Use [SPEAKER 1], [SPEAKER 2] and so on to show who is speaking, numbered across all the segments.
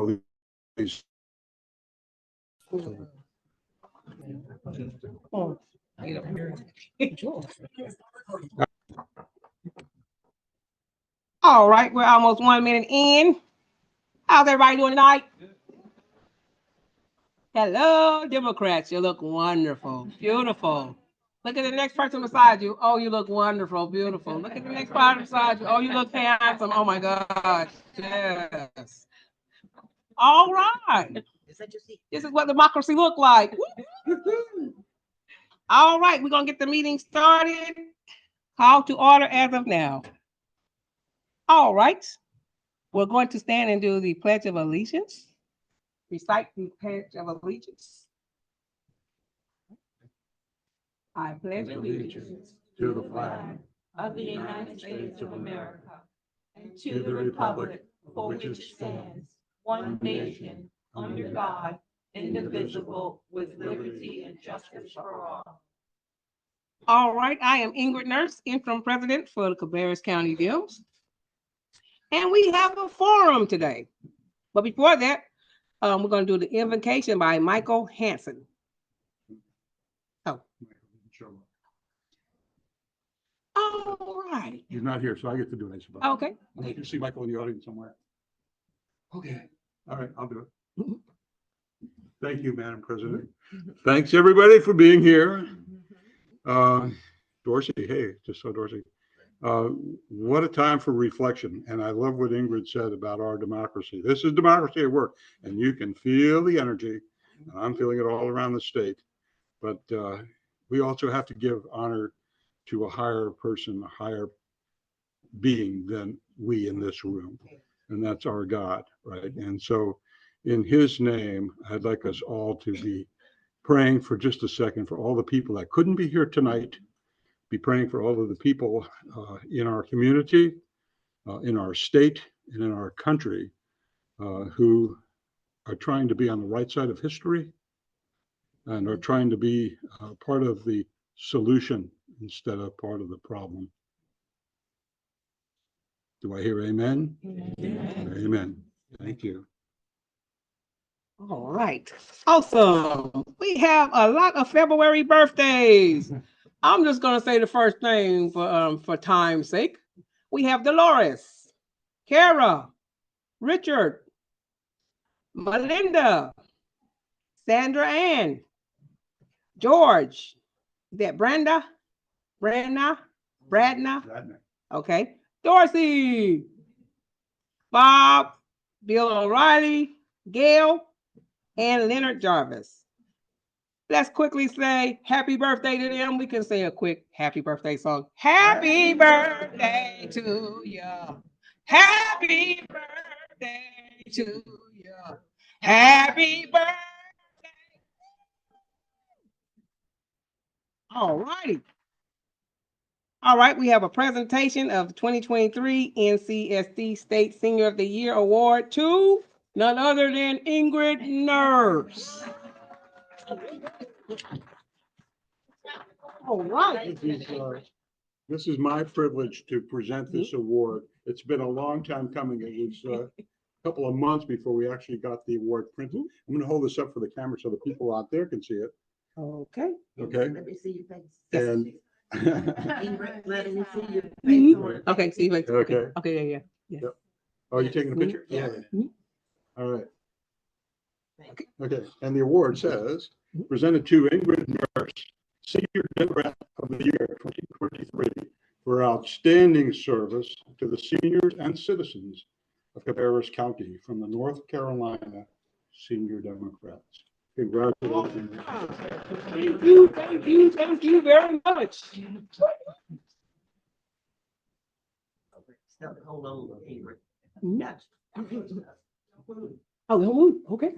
[SPEAKER 1] these.
[SPEAKER 2] All right, we're almost 1 minute in. How's everybody doing tonight? Hello, Democrats. You look wonderful, beautiful. Look at the next person beside you. Oh, you look wonderful, beautiful. Look at the next person beside you. Oh, you look handsome. Oh my gosh. Yes. All right. This is what democracy look like. All right, we're gonna get the meeting started. Call to order as of now. All right. We're going to stand and do the Pledge of Allegiance. Recite the Pledge of Allegiance. I pledge
[SPEAKER 1] Allegiance to the flag
[SPEAKER 3] of the United States of America and to the republic for which it stands, one nation, under God, indivisible, with liberty and justice for all.
[SPEAKER 2] All right, I am Ingrid Nurse, interim president for the Cabarrus County Dems. And we have a forum today. But before that, we're going to do the invocation by Michael Hanson. Oh. All right.
[SPEAKER 1] He's not here, so I get to do it, I suppose.
[SPEAKER 2] Okay.
[SPEAKER 1] I can see Michael in the audience somewhere. Okay. All right, I'll do it. Thank you, Madam President. Thanks, everybody, for being here. Dorsey, hey, just saw Dorsey. What a time for reflection. And I love what Ingrid said about our democracy. This is democracy at work, and you can feel the energy. I'm feeling it all around the state. But we also have to give honor to a higher person, a higher being than we in this room. And that's our God, right? And so in his name, I'd like us all to be praying for just a second for all the people that couldn't be here tonight. Be praying for all of the people in our community, in our state, and in our country who are trying to be on the right side of history and are trying to be part of the solution instead of part of the problem. Do I hear amen? Amen. Amen. Thank you.
[SPEAKER 2] All right. Awesome. We have a lot of February birthdays. I'm just going to say the first name for time's sake. We have Dolores, Kara, Richard, Melinda, Sandra Ann, George, is that Brenda? Bradna? Okay. Dorsey, Bob, Bill O'Reilly, Gail, and Leonard Jarvis. Let's quickly say happy birthday to them. We can say a quick happy birthday song. Happy birthday to you. Happy birthday to you. Happy birthday. All righty. All right, we have a presentation of the 2023 NCSD State Senior of the Year Award to none other than Ingrid Nurse. All right.
[SPEAKER 1] This is my privilege to present this award. It's been a long time coming. It was a couple of months before we actually got the award printed. I'm going to hold this up for the camera so the people out there can see it.
[SPEAKER 2] Okay.
[SPEAKER 1] Okay.
[SPEAKER 3] Let me see your face.
[SPEAKER 1] And
[SPEAKER 3] Let me see your face.
[SPEAKER 2] Okay, see you later.
[SPEAKER 1] Okay.
[SPEAKER 2] Okay, yeah.
[SPEAKER 1] Yep. Oh, you're taking a picture?
[SPEAKER 3] Yeah.
[SPEAKER 1] All right. Okay. And the award says, presented to Ingrid Nurse, Senior Democrat of the Year 2023, for outstanding service to the seniors and citizens of Cabarrus County from the North Carolina Senior Democrats. Congratulations.
[SPEAKER 2] Thank you very much.
[SPEAKER 3] Hold on, Ingrid.
[SPEAKER 2] Yes. Oh, okay.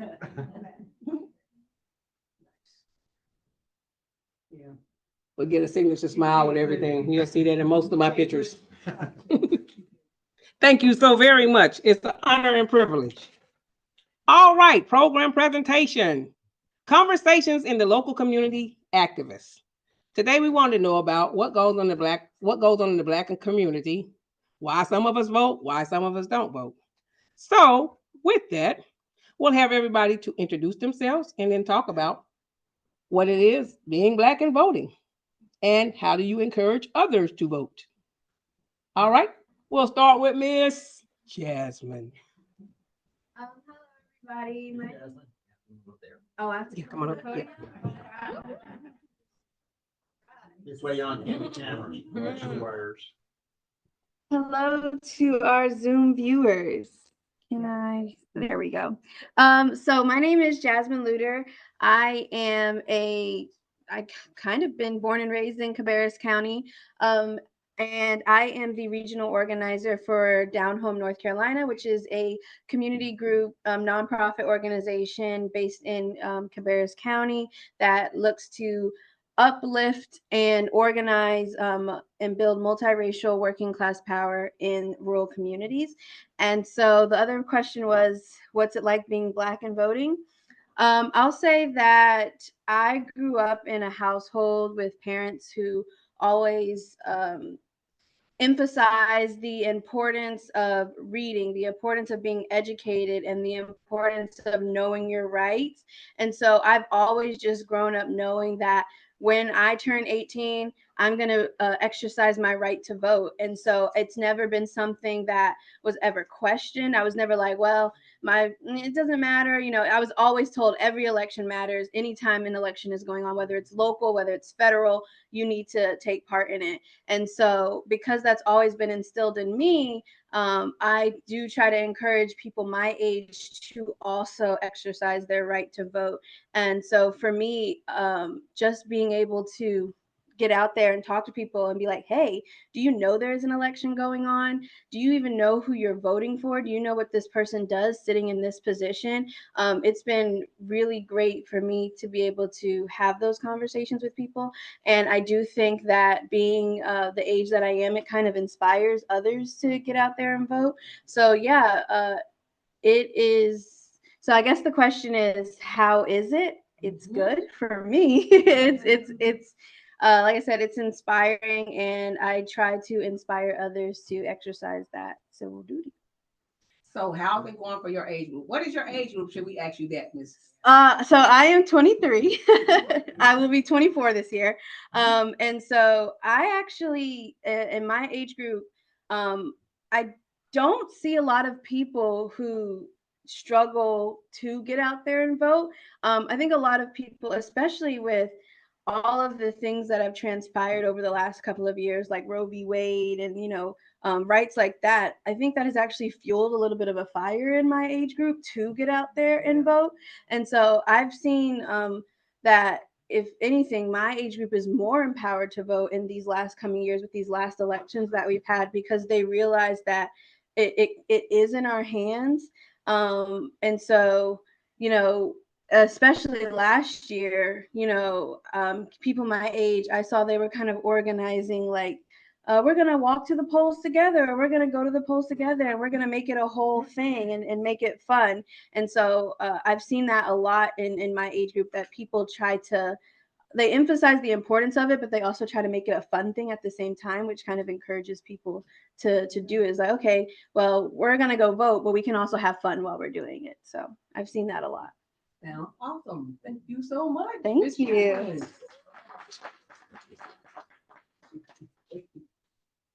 [SPEAKER 2] Yeah. We'll get a signature smile with everything. You'll see that in most of my pictures. Thank you so very much. It's an honor and privilege. All right, program presentation. Conversations in the local community activists. Today we want to know about what goes on in the Black community, why some of us vote, why some of us don't vote. So with that, we'll have everybody to introduce themselves and then talk about what it is being Black and voting and how do you encourage others to vote. All right, we'll start with Miss Jasmine.
[SPEAKER 4] Hello, everybody. Oh, I have to
[SPEAKER 2] Come on up. Yeah.
[SPEAKER 1] This way on camera. Wires.
[SPEAKER 4] Hello to our Zoom viewers. There we go. So my name is Sexton-Lewter. I kind of been born and raised in Cabarrus County. And I am the regional organizer for Down Home, North Carolina, which is a community group, nonprofit organization based in Cabarrus County that looks to uplift and organize and build multiracial working class power in rural communities. And so the other question was, what's it like being Black and voting? I'll say that I grew up in a household with parents who always emphasize the importance of reading, the importance of being educated, and the importance of knowing your rights. And so I've always just grown up knowing that when I turn 18, I'm going to exercise my right to vote. And so it's never been something that was ever questioned. I was never like, well, it doesn't matter. You know, I was always told every election matters. Anytime an election is going on, whether it's local, whether it's federal, you need to take part in it. And so because that's always been instilled in me, I do try to encourage people my age to also exercise their right to vote. And so for me, just being able to get out there and talk to people and be like, hey, do you know there's an election going on? Do you even know who you're voting for? Do you know what this person does sitting in this position? It's been really great for me to be able to have those conversations with people. And I do think that being the age that I am, it kind of inspires others to get out there and vote. So yeah, it is. So I guess the question is, how is it? It's good for me. It's like I said, it's inspiring, and I try to inspire others to exercise that civil duty.
[SPEAKER 2] So how's it going for your age group? What is your age group? Should we ask you that, Miss?
[SPEAKER 4] So I am 23. I will be 24 this year. And so I actually, in my age group, I don't see a lot of people who struggle to get out there and vote. I think a lot of people, especially with all of the things that have transpired over the last couple of years, like Roe v. Wade and, rights like that, I think that has actually fueled a little bit of a fire in my age group to get out there and vote. And so I've seen that, if anything, my age group is more empowered to vote in these last coming years with these last elections that we've had, because they realize that it is in our hands. And so, especially last year, people my age, I saw they were kind of organizing like, we're going to walk to the polls together, or we're going to go to the polls together, and we're going to make it a whole thing and make it fun. And so I've seen that a lot in my age group, that people they emphasize the importance of it, but they also try to make it a fun thing at the same time, which kind of encourages people to do it. It's like, okay, well, we're going to go vote, but we can also have fun while we're doing it. So I've seen that a lot.
[SPEAKER 2] Sounds awesome. Thank you so much.
[SPEAKER 4] Thank you.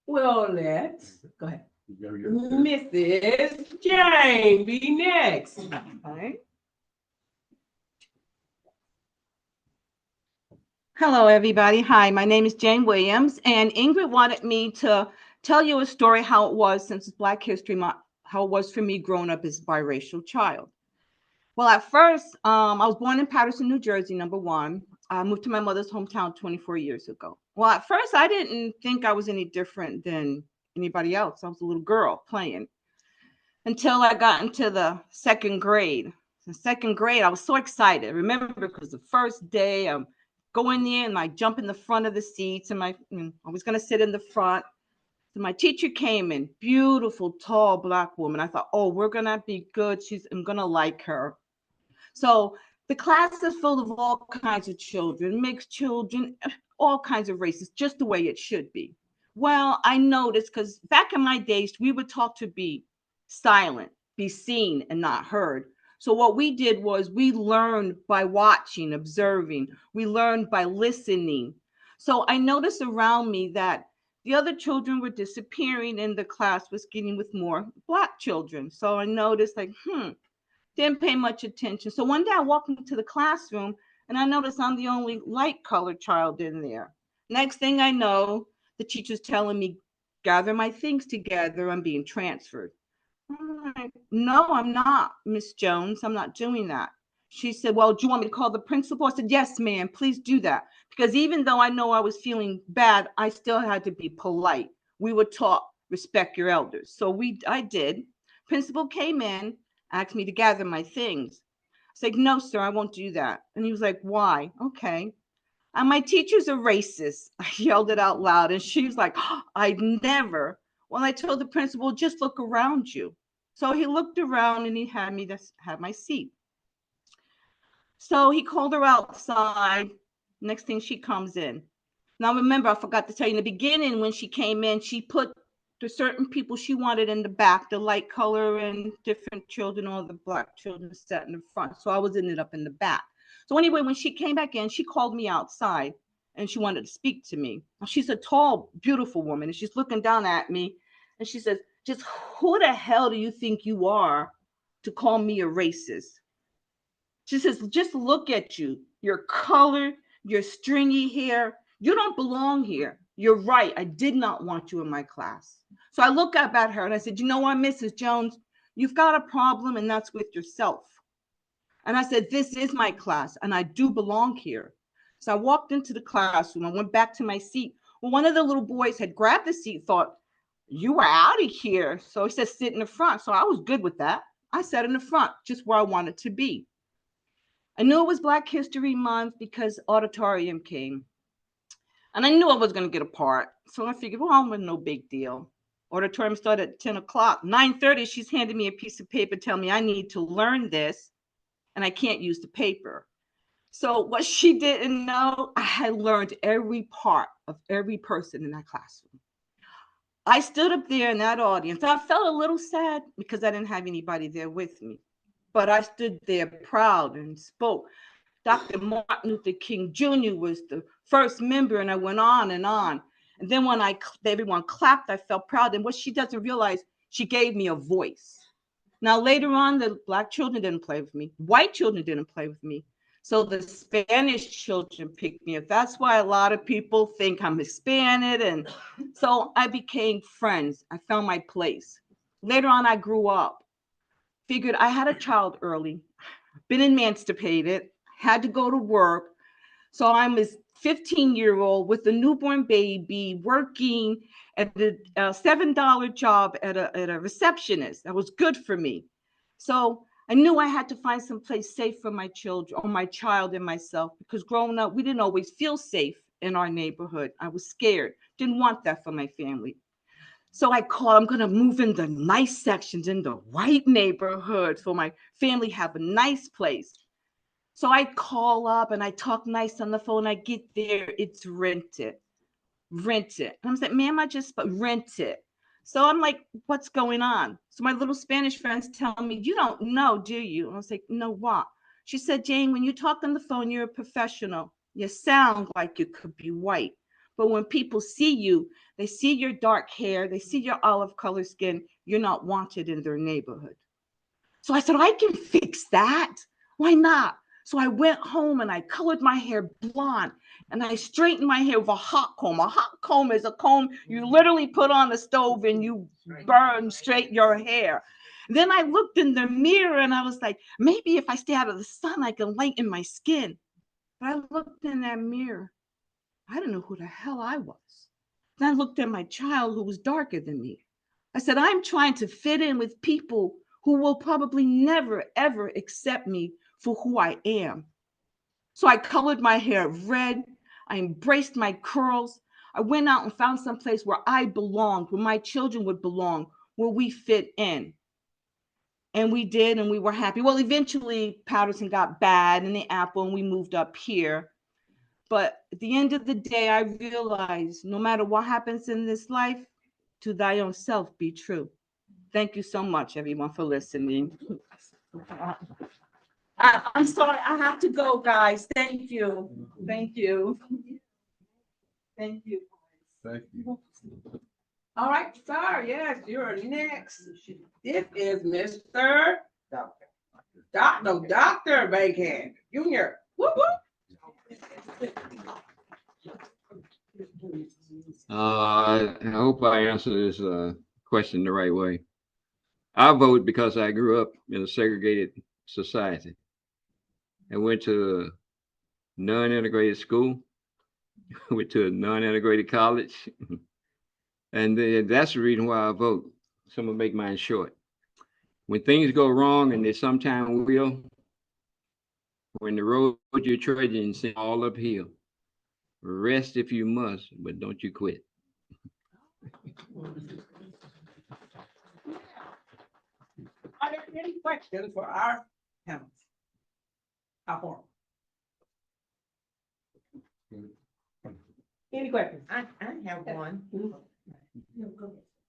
[SPEAKER 2] Well, let's go ahead. Mrs. Jane, be next.
[SPEAKER 5] Okay. Hello, everybody. Hi, my name is Jane Williams, and Ingrid wanted me to tell you a story how it was, since it's Black History Month, how it was for me growing up as a biracial child. Well, at first, I was born in Paterson, New Jersey, number one. I moved to my mother's hometown 24 years ago. Well, at first, I didn't think I was any different than anybody else. I was a little girl playing until I got into the second grade. In second grade, I was so excited. I remember, because the first day I'm going in and I jump in the front of the seats, and I was going to sit in the front. So my teacher came in, beautiful, tall Black woman. I thought, oh, we're going to be good. I'm going to like her. So the class is full of all kinds of children, mixed children, all kinds of races, just the way it should be. Well, I noticed, because back in my days, we were taught to be silent, be seen and not heard. So what we did was we learned by watching, observing. We learned by listening. So I noticed around me that the other children were disappearing and the class was getting with more Black children. So I noticed like, didn't pay much attention. So one day I walked into the classroom and I noticed I'm the only light colored child in there. Next thing I know, the teacher's telling me, gather my things together, I'm being transferred. I'm like, no, I'm not, Miss Jones. I'm not doing that. She said, well, do you want me to call the principal? I said, yes, ma'am, please do that. Because even though I know I was feeling bad, I still had to be polite. We were taught respect your elders. So I did. Principal came in, asked me to gather my things. I said, no, sir, I won't do that. And he was like, why? Okay. And my teacher's a racist. I yelled it out loud. And she was like, oh, I'd never. Well, I told the principal, just look around you. So he looked around and he had me have my seat. So he called her outside. Next thing she comes in. Now, remember, I forgot to tell you in the beginning when she came in, she put the certain people she wanted in the back, the light color and different children, all the Black children sat in the front. So I was ended up in the back. So anyway, when she came back in, she called me outside and she wanted to speak to me. Now, she's a tall, beautiful woman and she's looking down at me and she says, just who the hell do you think you are to call me a racist? She says, just look at you, your color, your stringy hair. You don't belong here. You're right. I did not want you in my class. So I look up at her and I said, you know what, Mrs. Jones, you've got a problem and that's with yourself. And I said, this is my class and I do belong here. So I walked into the classroom. I went back to my seat. Well, one of the little boys had grabbed the seat, thought, you were out of here. So he said, sit in the front. So I was good with that. I sat in the front, just where I wanted to be. I knew it was Black History Month because auditorium came. And I knew I was going to get a part. So I figured, well, no big deal. Auditorium started at 10 o'clock. 9:30, she's handed me a piece of paper, telling me I need to learn this and I can't use the paper. So what she didn't know, I had learned every part of every person in that classroom. I stood up there in that audience. I felt a little sad because I didn't have anybody there with me. But I stood there proud and spoke. Dr. Martin Luther King Jr. was the first member, and I went on and on. And then when everyone clapped, I felt proud. And what she doesn't realize, she gave me a voice. Now, later on, the Black children didn't play with me. White children didn't play with me. So the Spanish children picked me up. That's why a lot of people think I'm Hispanic. And so I became friends. I found my place. Later on, I grew up. Figured I had a child early, been emancipated, had to go to work. So I'm a 15-year-old with a newborn baby working at the $7 job at a receptionist. That was good for me. So I knew I had to find some place safe for my children or my child and myself, because growing up, we didn't always feel safe in our neighborhood. I was scared, didn't want that for my family. So I called, I'm going to move in the nice sections in the white neighborhood so my family have a nice place. So I call up and I talk nice on the phone. I get there, it's rented. And I'm like, ma'am, I just rented. So I'm like, what's going on? So my little Spanish friends tell me, you don't know, do you? And I was like, no, what? She said, Jane, when you talk on the phone, you're a professional. You sound like you could be white. But when people see you, they see your dark hair, they see your olive color skin, you're not wanted in their neighborhood. So I said, I can fix that. Why not? So I went home and I colored my hair blonde and I straightened my hair with a hot comb. A hot comb is a comb you literally put on the stove and you burn straight your hair. Then I looked in the mirror and I was like, maybe if I stay out of the sun, I can lighten my skin. But I looked in that mirror. I didn't know who the hell I was. Then I looked at my child who was darker than me. I said, I'm trying to fit in with people who will probably never, ever accept me for who I am. So I colored my hair red. I embraced my curls. I went out and found some place where I belonged, where my children would belong, where we fit in. And we did, and we were happy. Well, eventually Patterson got bad in the Apple and we moved up here. But at the end of the day, I realized no matter what happens in this life, to thy own self be true. Thank you so much, everyone, for listening. I'm sorry, I have to go, guys. Thank you. Thank you. Thank you.
[SPEAKER 1] Thank you.
[SPEAKER 2] All right, sir, yes, you're next. This is Mr. Dr. Bankhead Jr. Whoop, whoop.
[SPEAKER 6] I hope I answer this question the right way. I vote because I grew up in a segregated society. I went to a non-integrated school, went to a non-integrated college, and that's the reason why I vote. So I'm gonna make mine short. When things go wrong, and they sometimes will, when the road you're trudging seems all uphill, rest if you must, but don't you quit.
[SPEAKER 2] Are there any questions for our panelists? Our forum? Any questions?
[SPEAKER 7] I have one.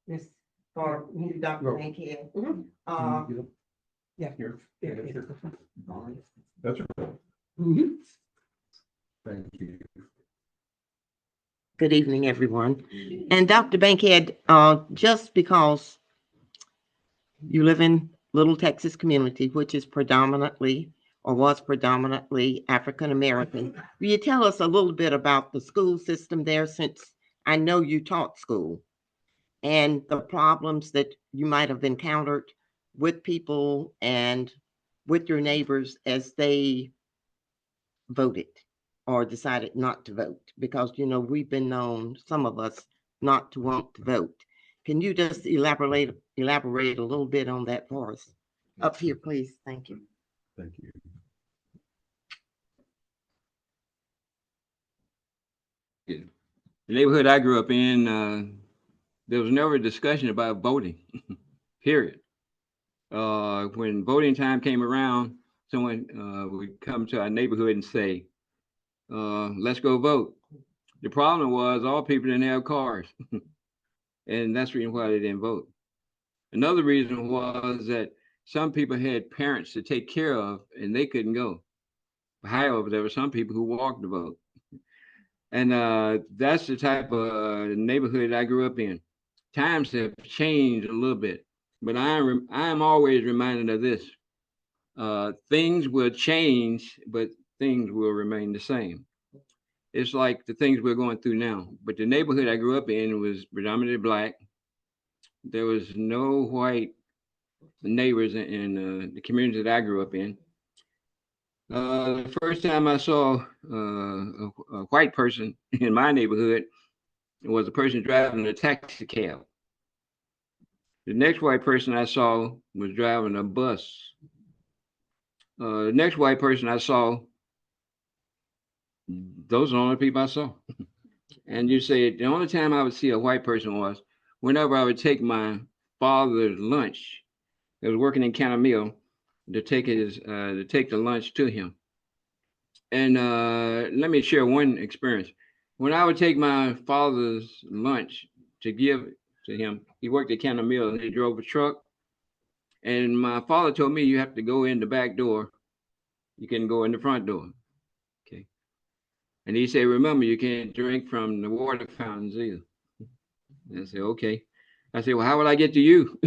[SPEAKER 2] Yes.
[SPEAKER 7] For Dr. Bankhead.
[SPEAKER 2] Yeah.
[SPEAKER 1] Here. That's right.
[SPEAKER 2] Mhm.
[SPEAKER 1] Thank you.
[SPEAKER 7] Good evening, everyone. And Dr. Bankhead, just because you live in Little Texas community, which is predominantly or was predominantly African American, will you tell us a little bit about the school system there, since I know you taught school, and the problems that you might have encountered with people and with your neighbors as they voted or decided not to vote? Because, you know, we've been known, some of us, not to want to vote. Can you just elaborate a little bit on that for us? Up here, please. Thank you.
[SPEAKER 1] Thank you.
[SPEAKER 6] The neighborhood I grew up in, there was never a discussion about voting, period. When voting time came around, someone would come to our neighborhood and say, let's go vote. The problem was all people didn't have cars, and that's the reason why they didn't vote. Another reason was that some people had parents to take care of, and they couldn't go. However, there were some people who walked to vote. And that's the type of neighborhood I grew up in. Times have changed a little bit, but I am always reminded of this. Things will change, but things will remain the same. It's like the things we're going through now. But the neighborhood I grew up in was predominantly Black. There was no white neighbors in the community that I grew up in. The first time I saw a white person in my neighborhood was a person driving a taxi cab. The next white person I saw was driving a bus. The next white person I saw, those are the only people I saw. And you say the only time I would see a white person was whenever I would take my father's lunch. I was working in County Mill to take the lunch to him. And let me share one experience. When I would take my father's lunch to give to him, he worked at County Mill and he drove a truck. And my father told me you have to go in the back door. You can go in the front door. Okay. And he said, remember, you can't drink from the water fountains either. And I said, okay. I said, well, how would I get to you?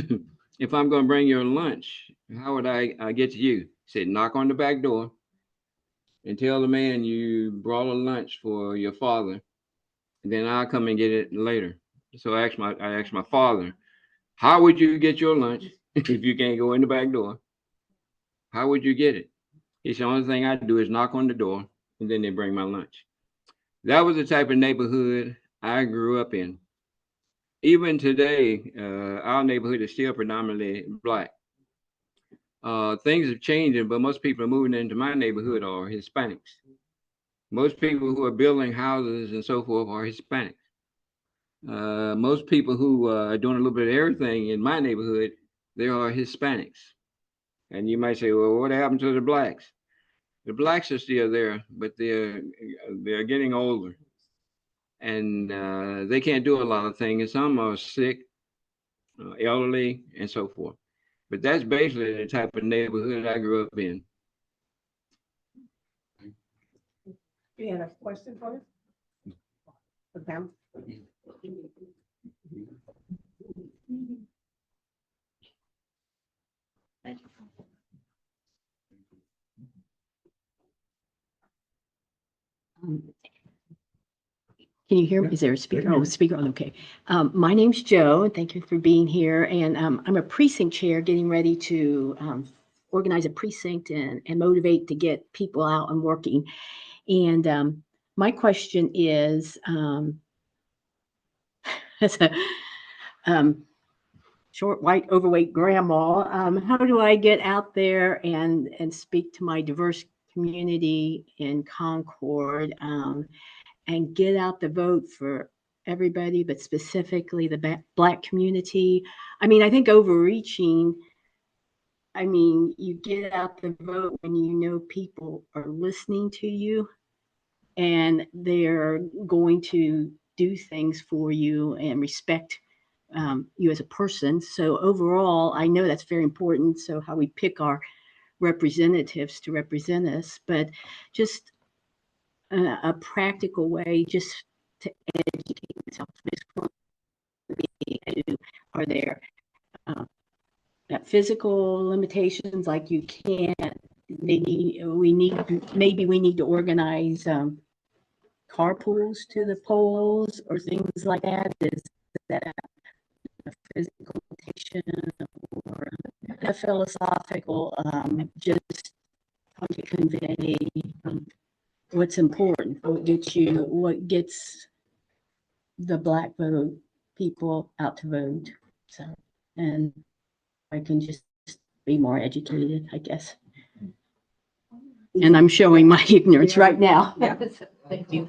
[SPEAKER 6] If I'm going to bring your lunch, how would I get to you? He said, knock on the back door and tell the man you brought a lunch for your father. And then I'll come and get it later. So I asked my father, how would you get your lunch if you can't go in the back door? How would you get it? He said, the only thing I do is knock on the door and then they bring my lunch. That was the type of neighborhood I grew up in. Even today, our neighborhood is still predominantly Black. Things are changing, but most people are moving into my neighborhood are Hispanics. Most people who are building houses and so forth are Hispanics. Most people who are doing a little bit of everything in my neighborhood, they are Hispanics. And you might say, well, what happened to the Blacks? The Blacks are still there, but they're getting older. And they can't do a lot of things. Some are sick, elderly, and so forth. But that's basically the type of neighborhood I grew up in.
[SPEAKER 2] You had a question for us? Okay.
[SPEAKER 8] Can you hear me? Is there a speaker? Oh, speaker on, okay. My name's Joe, and thank you for being here. And I'm a precinct chair getting ready to organize a precinct and motivate to get people out and working. And my question is, as a short, white, overweight grandma, how do I get out there and speak to my diverse community in Concord and get out the vote for everybody, but specifically the Black community? I mean, I think overreaching, I mean, you get out the vote when you know people are listening to you and they're going to do things for you and respect you as a person. So overall, I know that's very important. So how we pick our representatives to represent us, but just a practical way just to educate myself. Are there physical limitations, like you can't, maybe we need to organize carpools to the polls or things like that? Is that a physical limitation or a philosophical, just how to convey what's important, what gets the Black vote people out to vote? So, and I can just be more educated, I guess. And I'm showing my ignorance right now.
[SPEAKER 2] Yeah.
[SPEAKER 8] Thank you.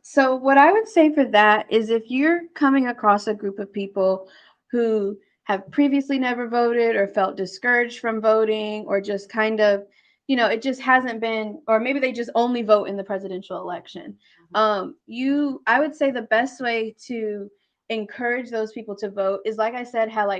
[SPEAKER 4] So what I would say for that is, if you're coming across a group of people who have previously never voted or felt discouraged from voting, or just kind of, it just hasn't been, or maybe they just only vote in the presidential election. I would say the best way to encourage those people to vote is, like I said, how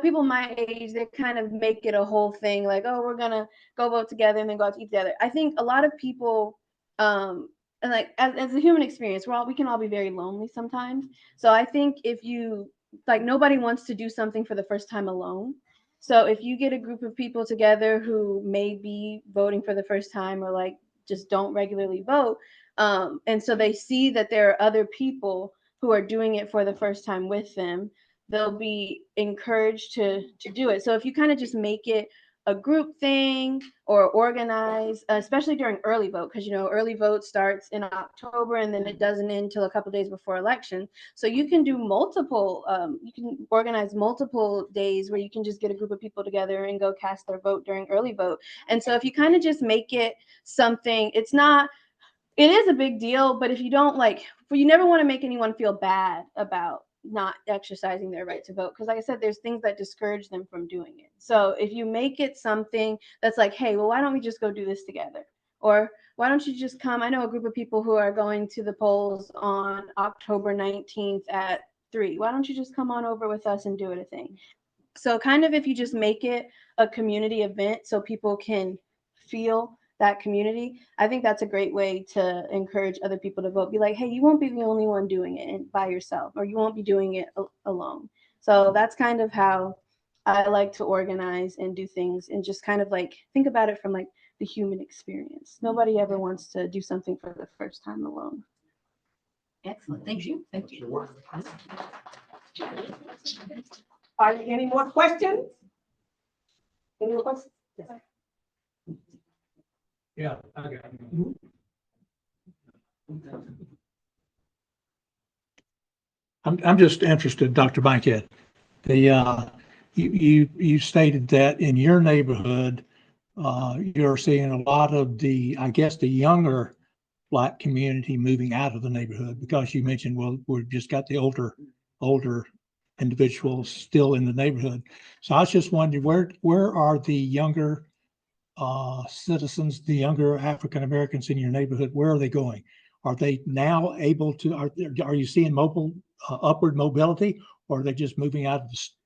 [SPEAKER 4] people my age, they kind of make it a whole thing, like, oh, we're gonna go vote together and then go out to eat together. I think a lot of people, and like as a human experience, we can all be very lonely sometimes. So I think if you nobody wants to do something for the first time alone. So if you get a group of people together who may be voting for the first time, or just don't regularly vote, and so they see that there are other people who are doing it for the first time with them, they'll be encouraged to do it. So if you kind of just make it a group thing or organize, especially during early vote, because early vote starts in October and then it doesn't end until a couple days before election. So you can do multiple, you can organize multiple days where you can just get a group of people together and go cast their vote during early vote. And so if you kind of just make it something, it is a big deal, but if you don't you never want to make anyone feel bad about not exercising their right to vote, because like I said, there's things that discourage them from doing it. So if you make it something that's like, hey, well, why don't we just go do this together? Or why don't you just come? I know a group of people who are going to the polls on October 19th at 3. Why don't you just come on over with us and do it a thing? So kind of if you just make it a community event so people can feel that community, I think that's a great way to encourage other people to vote. Be like, hey, you won't be the only one doing it by yourself, or you won't be doing it alone. So that's kind of how I like to organize and do things, and just kind of think about it from the human experience. Nobody ever wants to do something for the first time alone.
[SPEAKER 8] Excellent. Thank you. Thank you.
[SPEAKER 2] Are there any more questions? Any more questions? Yes.
[SPEAKER 9] Yeah, I got it. I'm just interested, Dr. Bankhead. You stated that in your neighborhood, you're seeing a lot of the younger Black community moving out of the neighborhood, because you mentioned, well, we've just got the older individuals still in the neighborhood. So I was just wondering, where are the younger citizens, the younger African Americans in your neighborhood? Where are they going? Are they now able to, are you seeing mobile upward mobility, or are they just moving out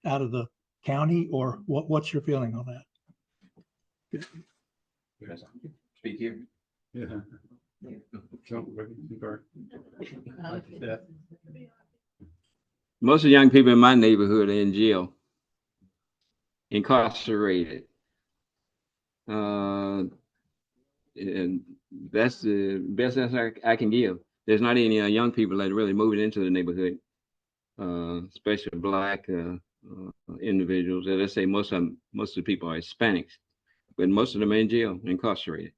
[SPEAKER 9] of the county, or what's your feeling on that?
[SPEAKER 6] Speak here.
[SPEAKER 1] Yeah.
[SPEAKER 6] Most of the young people in my neighborhood are in jail, incarcerated. And that's the best answer I can give. There's not any young people that are really moving into the neighborhood, especially Black individuals. As I say, most of the people are Hispanics, but most of them are in jail, incarcerated.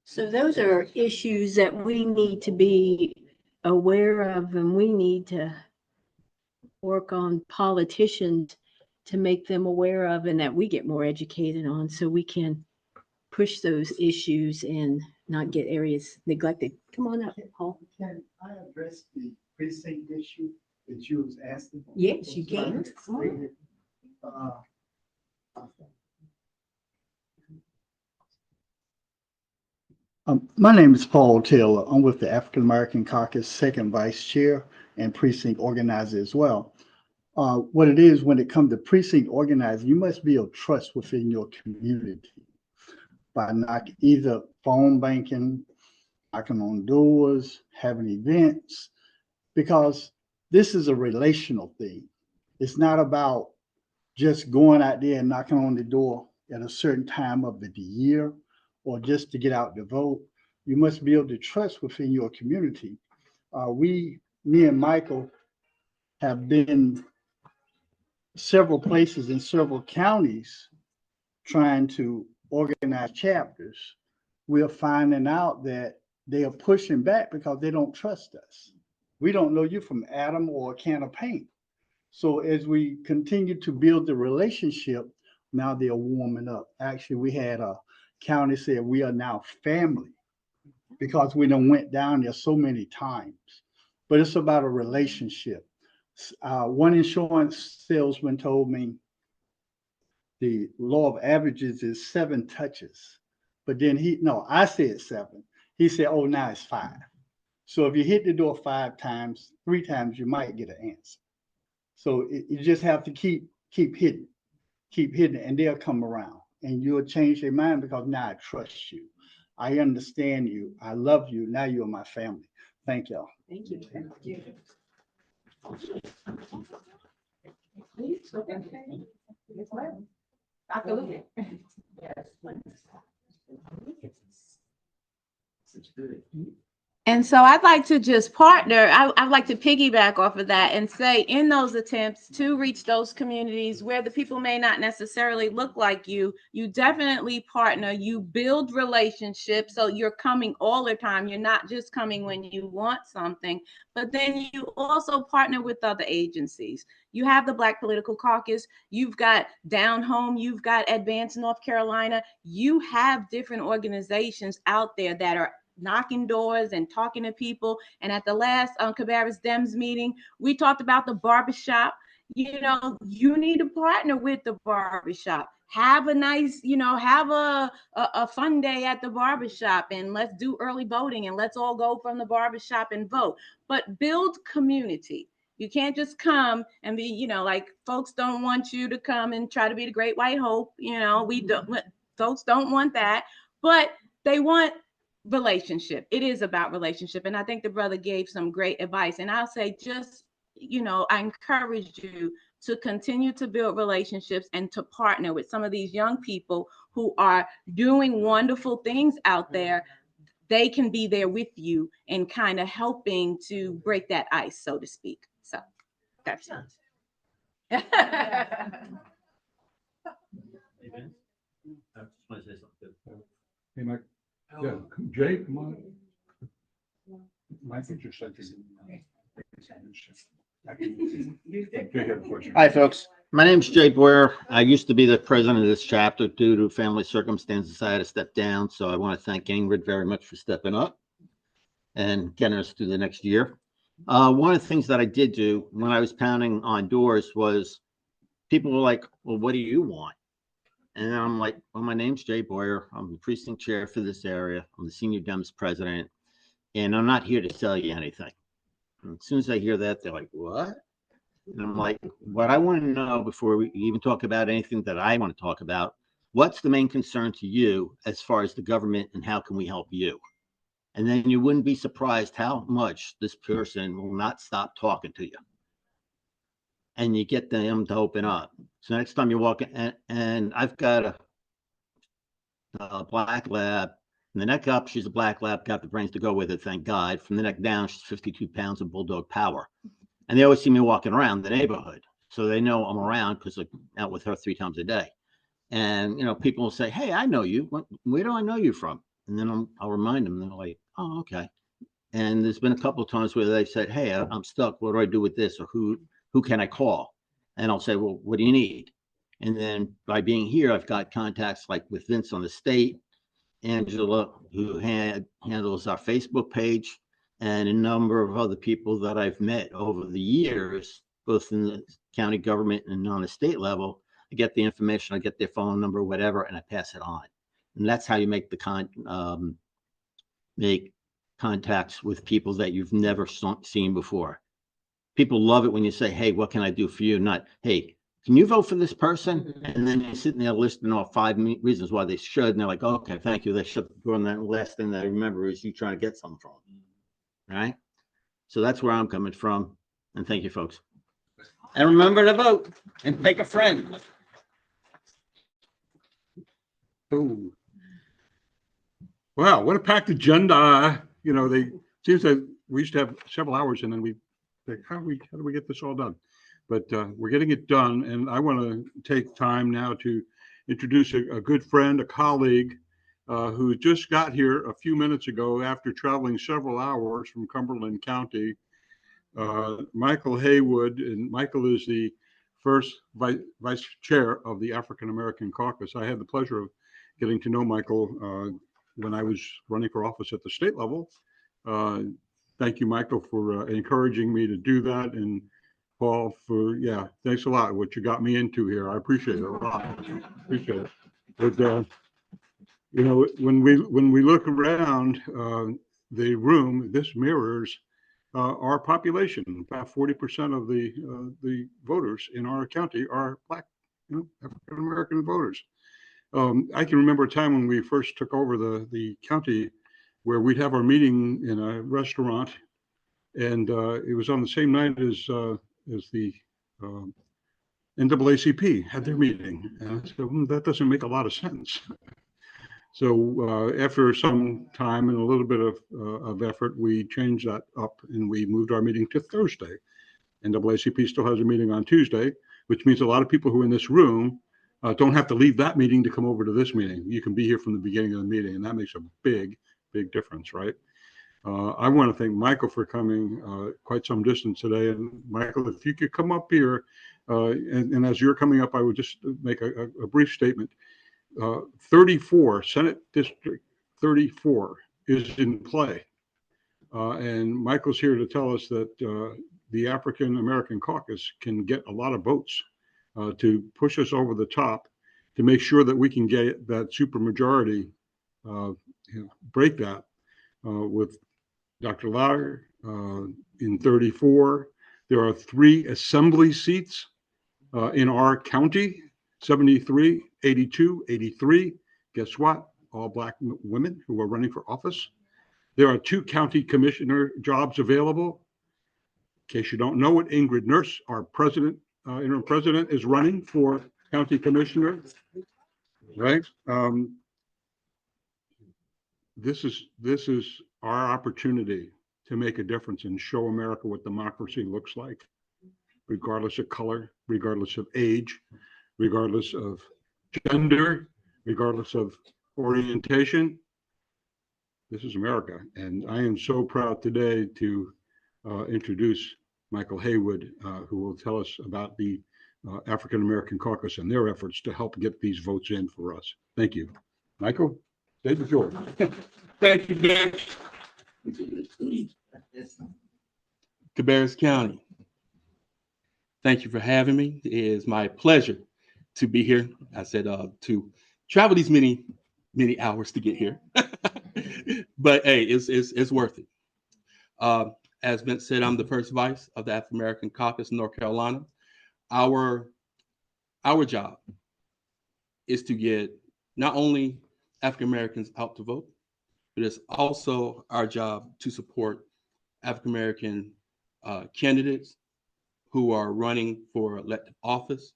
[SPEAKER 8] So those are issues that we need to be aware of, and we need to work on politicians to make them aware of, and that we get more educated on, so we can push those issues and not get areas neglected. Come on up, Paul.
[SPEAKER 10] Can I address the precinct issue that you was asking?
[SPEAKER 8] Yes, you can.
[SPEAKER 10] My name is Paul Taylor. I'm with the African American Caucus, second vice chair and precinct organizer as well. What it is, when it comes to precinct organizing, you must build trust within your community by either phone banking, knocking on doors, having events, because this is a relational thing. It's not about just going out there and knocking on the door at a certain time of the year or just to get out to vote. You must build the trust within your community. Me and Michael have been several places in several counties trying to organize chapters. We're finding out that they are pushing back because they don't trust us. We don't know you from Adam or a can of paint. So as we continue to build the relationship, now they're warming up. Actually, we had a county say we are now family because we done went down there so many times. But it's about a relationship. One insurance salesman told me the law of averages is 7 touches. But then I said 7. He said, oh, now it's 5. So if you hit the door 5 times, 3 times, you might get an answer. So you just have to keep hitting, and they'll come around, and you'll change their mind because now I trust you. I understand you. I love you. Now you're my family. Thank y'all.
[SPEAKER 8] Thank you.
[SPEAKER 5] And so I'd like to just partner. I'd like to piggyback off of that and say, in those attempts to reach those communities where the people may not necessarily look like you, you definitely partner, you build relationships. So you're coming all the time. You're not just coming when you want something, but then you also partner with other agencies. You have the Black Political Caucus, you've got Down Home, you've got Advance North Carolina. You have different organizations out there that are knocking doors and talking to people. And at the last Cabarrus Dems meeting, we talked about the barbershop. You know, you need to partner with the barbershop. Have a nice, have a fun day at the barbershop, and let's do early voting, and let's all go from the barbershop and vote. But build community. You can't just come and be, like folks don't want you to come and try to be the great white hope. Folks don't want that, but they want relationship. It is about relationship. And I think the brother gave some great advice. And I'll say just, I encourage you to continue to build relationships and to partner with some of these young people who are doing wonderful things out there. They can be there with you and kind of helping to break that ice, so to speak. So that's it.
[SPEAKER 1] Hey, Mike. Yeah, Jay, come on. Mike, just said
[SPEAKER 11] Hi, folks. My name's Jay Boyer. I used to be the president of this chapter. Due to family circumstances, I had to step down. So I want to thank Ingrid very much for stepping up and getting us through the next year. One of the things that I did do when I was pounding on doors was people were like, well, what do you want? And I'm like, well, my name's Jay Boyer. I'm the precinct chair for this area. I'm the senior Dems president. and I'm not here to sell you anything. And as soon as I hear that, they're like, what? And I'm like, what I want to know before we even talk about anything that I want to talk about, what's the main concern to you as far as the government and how can we help you? And then you wouldn't be surprised how much this person will not stop talking to you. And you get them to open up. So next time you walk in, and I've got a black lab. From the neck up, she's a black lab, got the brains to go with it, thank God. From the neck down, she's 52 pounds of bulldog power. And they always see me walking around the neighborhood. So they know I'm around because I'm out with her 3 times a day. And, you know, people will say, hey, I know you. Where do I know you from? And then I'll remind them. They're like, oh, okay. And there's been a couple of times where they said, hey, I'm stuck. What do I do with this? Or who can I call? And I'll say, well, what do you need? And then by being here, I've got contacts like with Vince on the state, Angela, who handles our Facebook page, and a number of other people that I've met over the years, both in the county government and on the state level. I get the information, I get their phone number, whatever, and I pass it on. And that's how you make make contacts with people that you've never seen before. People love it when you say, hey, what can I do for you? Not, hey, can you vote for this person? And then you're sitting there listing off 5 reasons why they should. And they're like, oh, okay, thank you. They shut the door. And that last thing that I remember is you trying to get something from them. Right? So that's where I'm coming from. And thank you, folks. And remember to vote and take a friend.
[SPEAKER 1] Oh. Wow, what a packed agenda. You know, seems that we used to have several hours and then we think, how do we get this all done? But we're getting it done. And I want to take time now to introduce a good friend, a colleague who just got here a few minutes ago after traveling several hours from Cumberland County. Michael Haywood, and Michael is the first vice chair of the African American Caucus. I had the pleasure of getting to know Michael when I was running for office at the state level. Thank you, Michael, for encouraging me to do that. And Paul, thanks a lot. What you got me into here, I appreciate it a lot. Appreciate it. But you know, when we look around the room, this mirrors our population. About 40% of the voters in our county are Black, African American voters. I can remember a time when we first took over the county, where we'd have our meeting in a restaurant, and it was on the same night as the NAACP had their meeting. And I said, that doesn't make a lot of sense. So after some time and a little bit of effort, we changed that up and we moved our meeting to Thursday. NAACP still has a meeting on Tuesday, which means a lot of people who are in this room don't have to leave that meeting to come over to this meeting. You can be here from the beginning of the meeting, and that makes a big difference, right? I want to thank Michael for coming quite some distance today. And Michael, if you could come up here, and as you're coming up, I would just make a brief statement. 34, Senate District 34 is in play. And Michael's here to tell us that the African American Caucus can get a lot of votes to push us over the top to make sure that we can get that supermajority, break that with Dr. Lauer in 34. There are 3 assembly seats in our county, 73, 82, 83. Guess what? All Black women who are running for office. There are 2 county commissioner jobs available. In case you don't know it, Ingrid Nurse, our president, interim president, is running for county commissioner. Right? This is our opportunity to make a difference and show America what democracy looks like, regardless of color, regardless of age, regardless of gender, regardless of orientation. This is America. And I am so proud today to introduce Michael Haywood, who will tell us about the African American Caucus and their efforts to help get these votes in for us. Thank you. Michael, stage is yours.
[SPEAKER 12] Thank you, Dan. Cabarrus County, thank you for having me. It is my pleasure to be here. I said to travel these many hours to get here, but hey, it's worth it. As Vince said, I'm the first vice of the African American Caucus in North Carolina. Our job is to get not only African Americans out to vote, but it's also our job to support African American candidates who are running for elected office.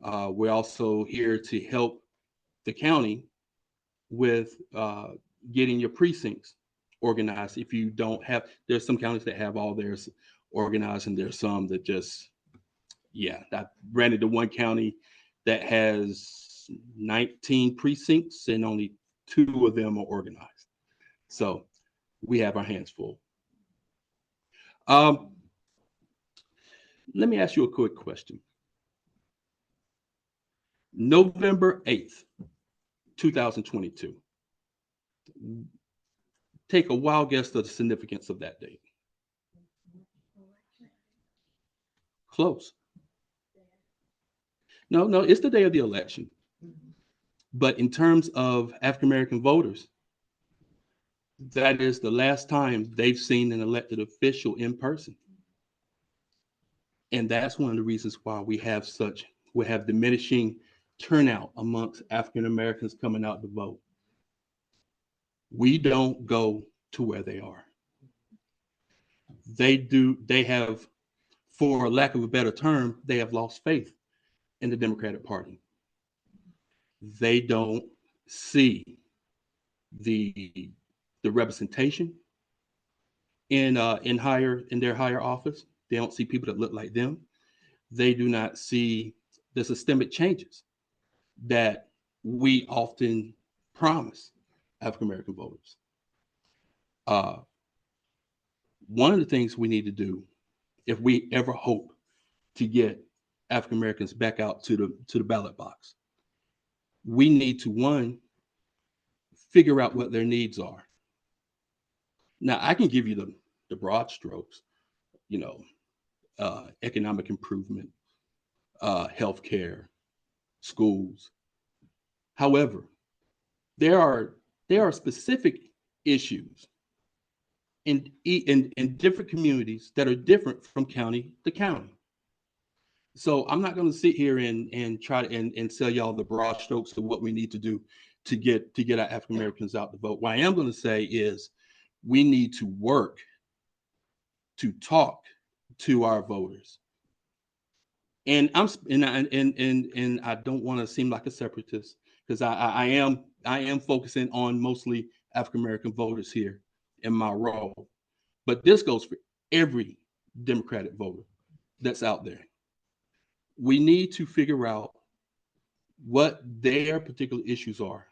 [SPEAKER 12] We're also here to help the county with getting your precincts organized. If you don't have, there's some counties that have all theirs organized, and there's some that just, yeah, I ran into one county that has 19 precincts and only 2 of them are organized. So we have our hands full. Let me ask you a quick question. November 8th, 2022. Take a wild guess of the significance of that date. Close. No, it's the day of the election. But in terms of African American voters, that is the last time they've seen an elected official in person. And that's one of the reasons why we have diminishing turnout amongst African Americans coming out to vote. We don't go to where they are. They have, for lack of a better term, they have lost faith in the Democratic Party. They don't see the representation in their higher office. They don't see people that look like them. They do not see the systemic changes that we often promise African American voters. One of the things we need to do, if we ever hope to get African Americans back out to the ballot box, we need to, one, figure out what their needs are. Now, I can give you the broad strokes, economic improvement, healthcare, schools. However, there are specific issues in different communities that are different from county to county. So I'm not going to sit here and try and sell y'all the broad strokes of what we need to do to get our African Americans out to vote. What I am going to say is we need to work to talk to our voters. And I don't want to seem like a separatist, because I am focusing on mostly African American voters here in my role. But this goes for every Democratic voter that's out there. We need to figure out what their particular issues are.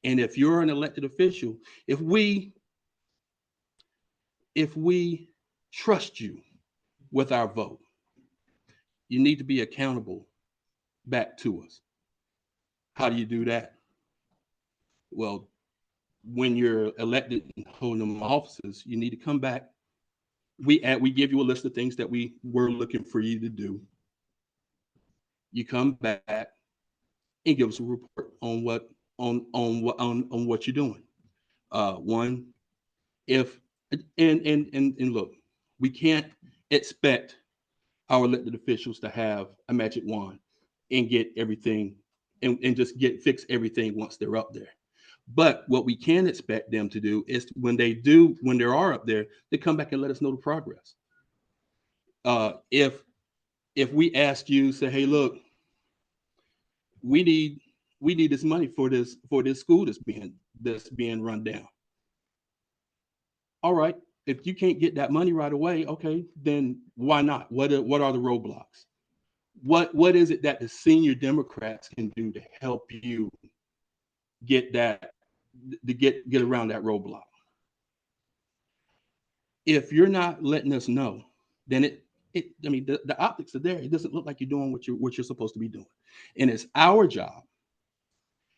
[SPEAKER 12] And if you're an elected official, if we trust you with our vote, you need to be accountable back to us. How do you do that? Well, when you're elected and holding them offices, you need to come back. We give you a list of things that we were looking for you to do. You come back and give us a report on what you're doing. One, and look, we can't expect our elected officials to have a magic wand and get everything and just fix everything once they're up there. But what we can expect them to do is when they are up there, they come back and let us know the progress. If we ask you, say, hey, look, we need this money for this school that's being run down. All right, if you can't get that money right away, okay, then why not? What are the roadblocks? What is it that the senior Democrats can do to help you get around that roadblock? If you're not letting us know, then the optics are there. It doesn't look like you're doing what you're supposed to be doing. And it's our job,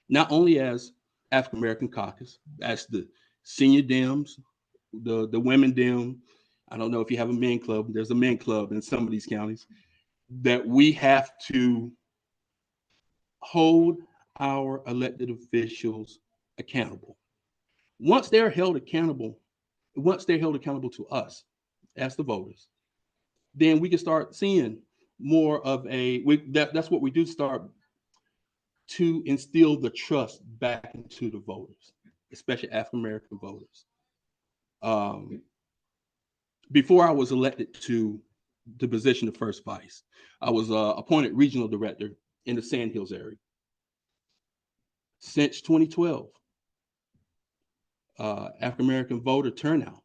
[SPEAKER 12] not only as African American Caucus, as the senior Dems, the women Dem. I don't know if you have a men club. There's a men club in some of these counties, that we have to hold our elected officials accountable. Once they're held accountable, once they're held accountable to us as the voters, then we can start seeing more of that's what we do, start to instill the trust back into the voters, especially African American voters. Before I was elected to the position of first vice, I was appointed regional director in the Sand Hills area. Since 2012, African American voter turnout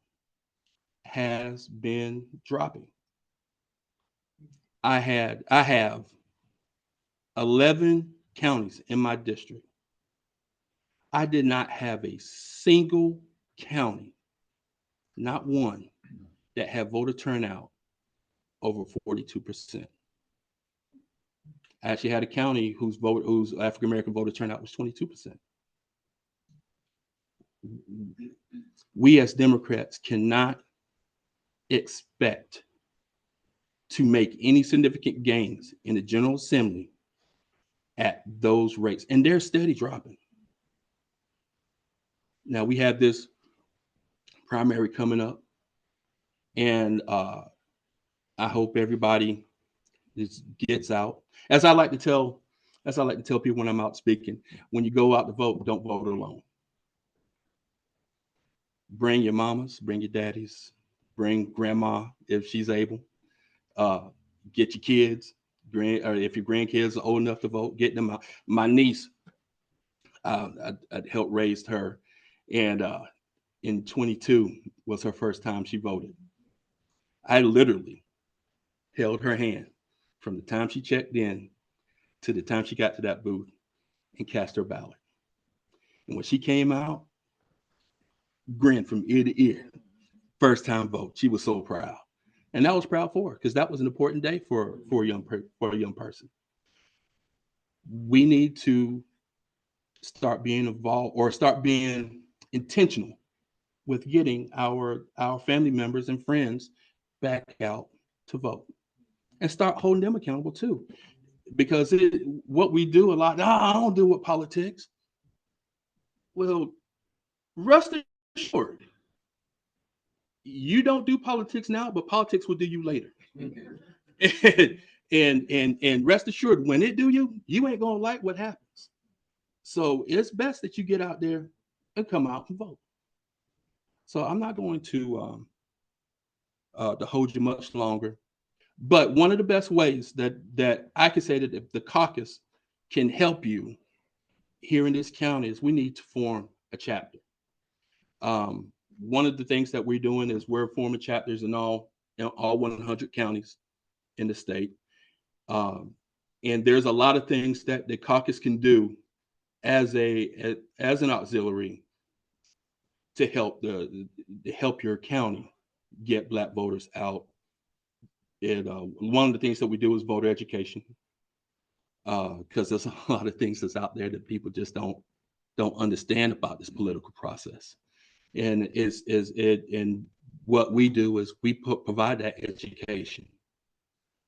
[SPEAKER 12] has been dropping. I have 11 counties in my district. I did not have a single county, not one, that had voter turnout over 42%. I actually had a county whose African American voter turnout was 22%. We as Democrats cannot expect to make any significant gains in the General Assembly at those rates, and they're steady dropping. Now we have this primary coming up, and I hope everybody gets out. As I like to tell people when I'm out speaking, when you go out to vote, don't vote alone. Bring your mamas, bring your daddies, bring grandma if she's able. Get your kids, or if your grandkids are old enough to vote, get them out. My niece, I helped raise her, and in 22 was her first time she voted. I literally held her hand from the time she checked in to the time she got to that booth and cast her ballot. And when she came out, grinned from ear to ear. First time vote. She was so proud. And I was proud for her because that was an important day for a young person. We need to start being involved or start being intentional with getting our family members and friends back out to vote and start holding them accountable too. Because what we do a lot, I don't deal with politics. Well, rest assured, you don't do politics now, but politics will do you later. and rest assured, when it do you, you ain't gonna like what happens. So it's best that you get out there and come out and vote. So I'm not going to hold you much longer. But one of the best ways that I can say that if the caucus can help you here in this county is we need to form a chapter. One of the things that we're doing is we're forming chapters in all 100 counties in the state. And there's a lot of things that the caucus can do as an auxiliary to help your county get Black voters out. One of the things that we do is voter education, because there's a lot of things that's out there that people just don't understand about this political process. And and what we do is we provide that education.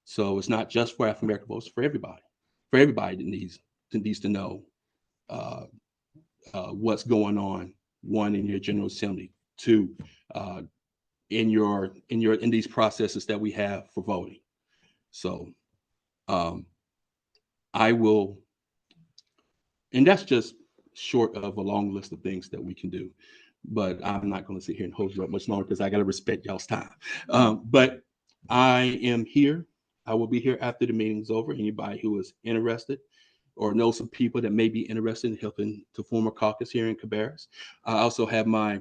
[SPEAKER 12] So it's not just for African American voters, for everybody that needs to know what's going on. One, in your General Assembly. Two, in these processes that we have for voting. So I will, and that's just short of a long list of things that we can do, but I'm not going to sit here and hold you up much longer because I got to respect y'all's time. But I am here. I will be here after the meeting's over. Anybody who is interested or knows some people that may be interested in helping to form a caucus here in Cabarrus. I also have my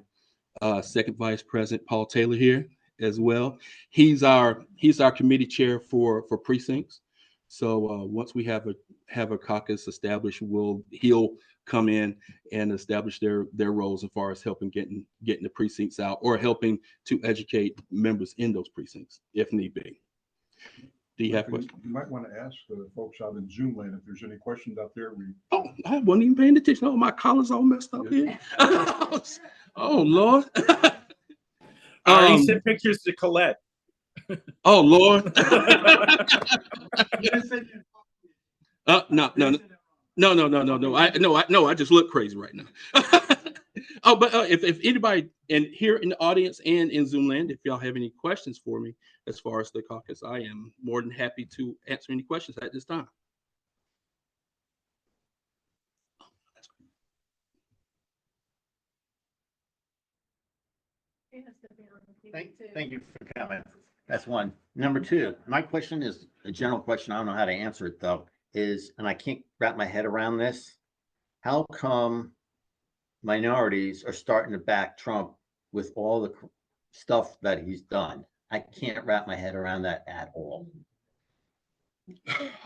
[SPEAKER 12] second vice president, Paul Taylor, here as well. He's our committee chair for precincts. So once we have a caucus established, he'll come in and establish their roles as far as helping getting the precincts out or helping to educate members in those precincts if need be. Do you have questions?
[SPEAKER 1] You might want to ask the folks out in Zoom land if there's any questions out there.
[SPEAKER 12] I wasn't even paying attention. Oh, my collar's all messed up here. Oh, Lord.
[SPEAKER 13] I already sent pictures to Colette.
[SPEAKER 12] Oh, Lord. No. I just look crazy right now. Oh, but if anybody here in the audience and in Zoom land, if y'all have any questions for me as far as the caucus, I am more than happy to answer any questions at this time.
[SPEAKER 11] Thank you for coming. That's one. Number two, my question is a general question. I don't know how to answer it though, is, and I can't wrap my head around this. How come minorities are starting to back Trump with all the stuff that he's done? I can't wrap my head around that at all.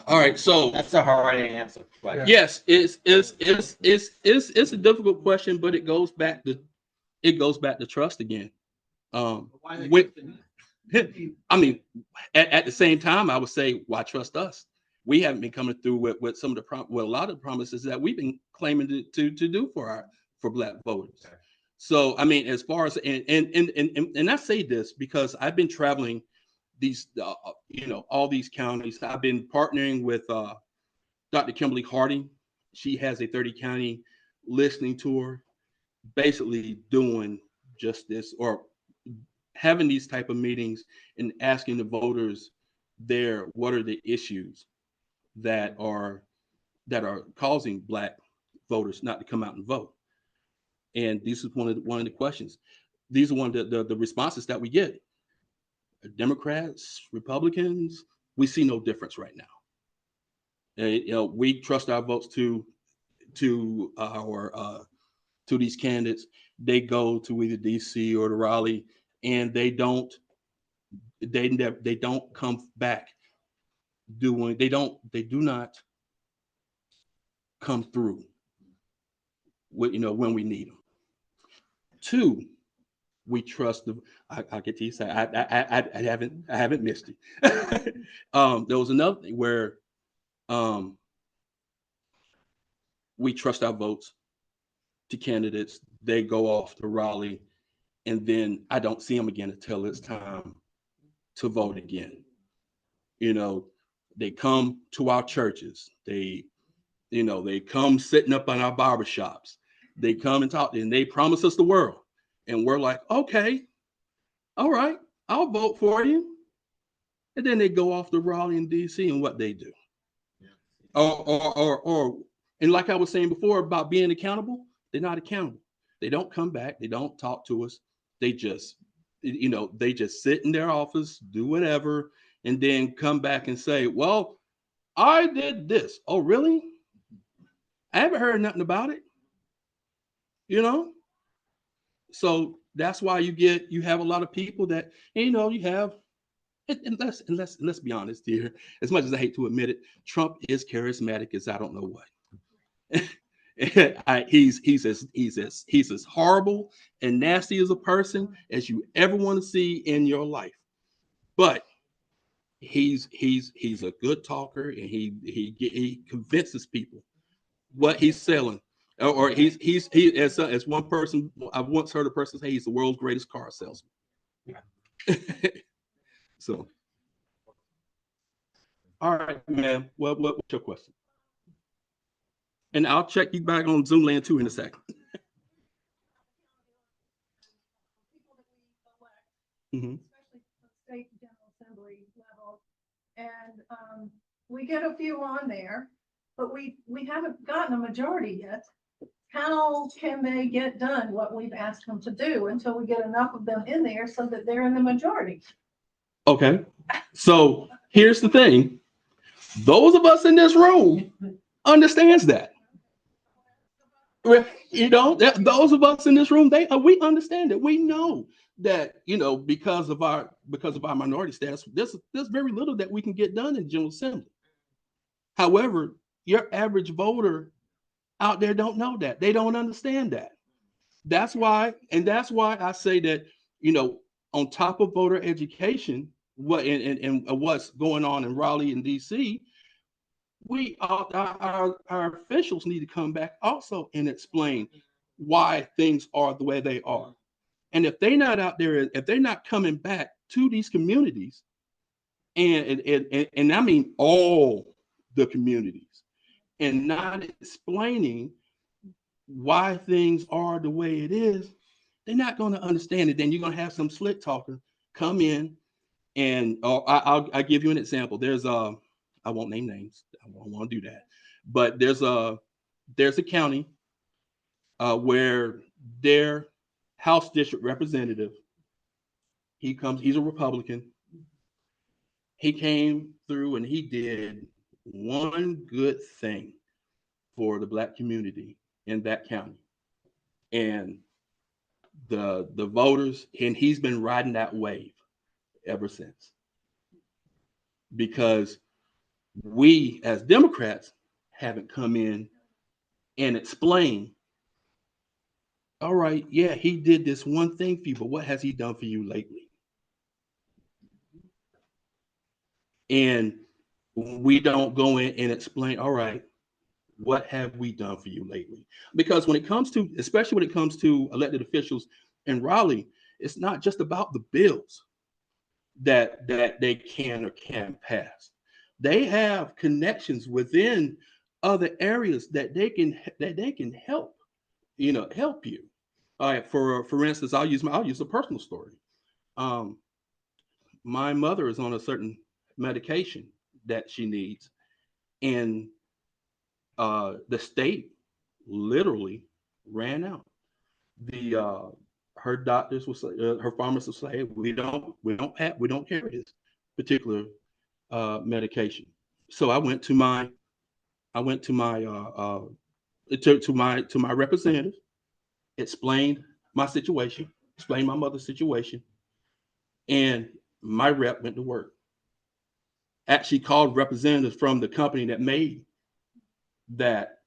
[SPEAKER 12] All right, so
[SPEAKER 11] That's a hard answer. But
[SPEAKER 12] yes, it's a difficult question, but it goes back to trust again. I mean, at the same time, I would say, why trust us? We haven't been coming through with some of the a lot of the promises that we've been claiming to do for Black voters. So I mean, as far as and I say this because I've been traveling these all these counties. I've been partnering with Dr. Kimberly Harding. She has a 30 county listening tour, basically doing just this, or having these type of meetings and asking the voters there what are the issues that are causing Black voters not to come out and vote. And this is one of the questions. These are one of the responses that we get. Democrats, Republicans, we see no difference right now. And, we trust our votes to these candidates. They go to either DC or to Raleigh, and they do come back they do not come through when we need them. Two, we trust I'll get to you. Say I haven't missed it. There was another thing where we trust our votes to candidates. They go off to Raleigh, and then I don't see them again until it's time to vote again. They come to our churches. They come sitting up on our barbershops. They come and talk, and they promise us the world. And we're like, okay, all right, I'll vote for you. And then they go off to Raleigh and DC, and what they do. And like I was saying before about being accountable, they're not accountable. They don't come back. They don't talk to us. They just, they just sit in their office, do whatever, and then come back and say, well, I did this. Oh, really? I haven't heard nothing about it. So that's why you have a lot of people that, you have, and let's be honest here, as much as I hate to admit it, Trump is charismatic as I don't know what. He's as horrible and nasty as a person as you ever want to see in your life. But he's a good talker, and he convinces people what he's selling. Or he as one person, I've once heard a person say he's the world's greatest car salesman. So, all right, man. What's your question? And I'll check you back on Zoom land too in a second. Mm-hmm.
[SPEAKER 3] Especially the state and general assembly level, and we get a few on there, but we haven't gotten a majority yet. How can they get done what we've asked them to do until we get enough of them in there so that they're in the majority?
[SPEAKER 12] Okay, so here's the thing. Those of us in this room understands that. Those of us in this room, we understand it. We know that, because of our minority status, there's very little that we can get done in General Assembly. However, your average voter out there don't know that. They don't understand that. That's why I say that, on top of voter education, what's going on in Raleigh and DC, our officials need to come back also and explain why things are the way they are. And if they're not out there, if they're not coming back to these communities, and I mean all the communities, and not explaining why things are the way it is, they're not going to understand it. Then you're going to have some slick talker come in and I'll give you an example. There's I won't name names. I won't want to do that. But there's a county where their House district representative, he's a Republican. He came through and he did one good thing for the Black community in that county. And the voters, and he's been riding that wave ever since. Because we as Democrats haven't come in and explained, all right, yeah, he did this one thing for you, but what has he done for you lately? And we don't go in and explain, all right, what have we done for you lately? Because when it comes to, especially when it comes to elected officials in Raleigh, it's not just about the bills that they can or can't pass. They have connections within other areas that they can help, help you. All right, for instance, I'll use a personal story. My mother is on a certain medication that she needs, and the state literally ran out. Her doctors will say, her pharmacist will say, we don't carry this particular medication. So I went to my representative, explained my situation, explained my mother's situation, and my rep went to work. Actually called representatives from the company that made that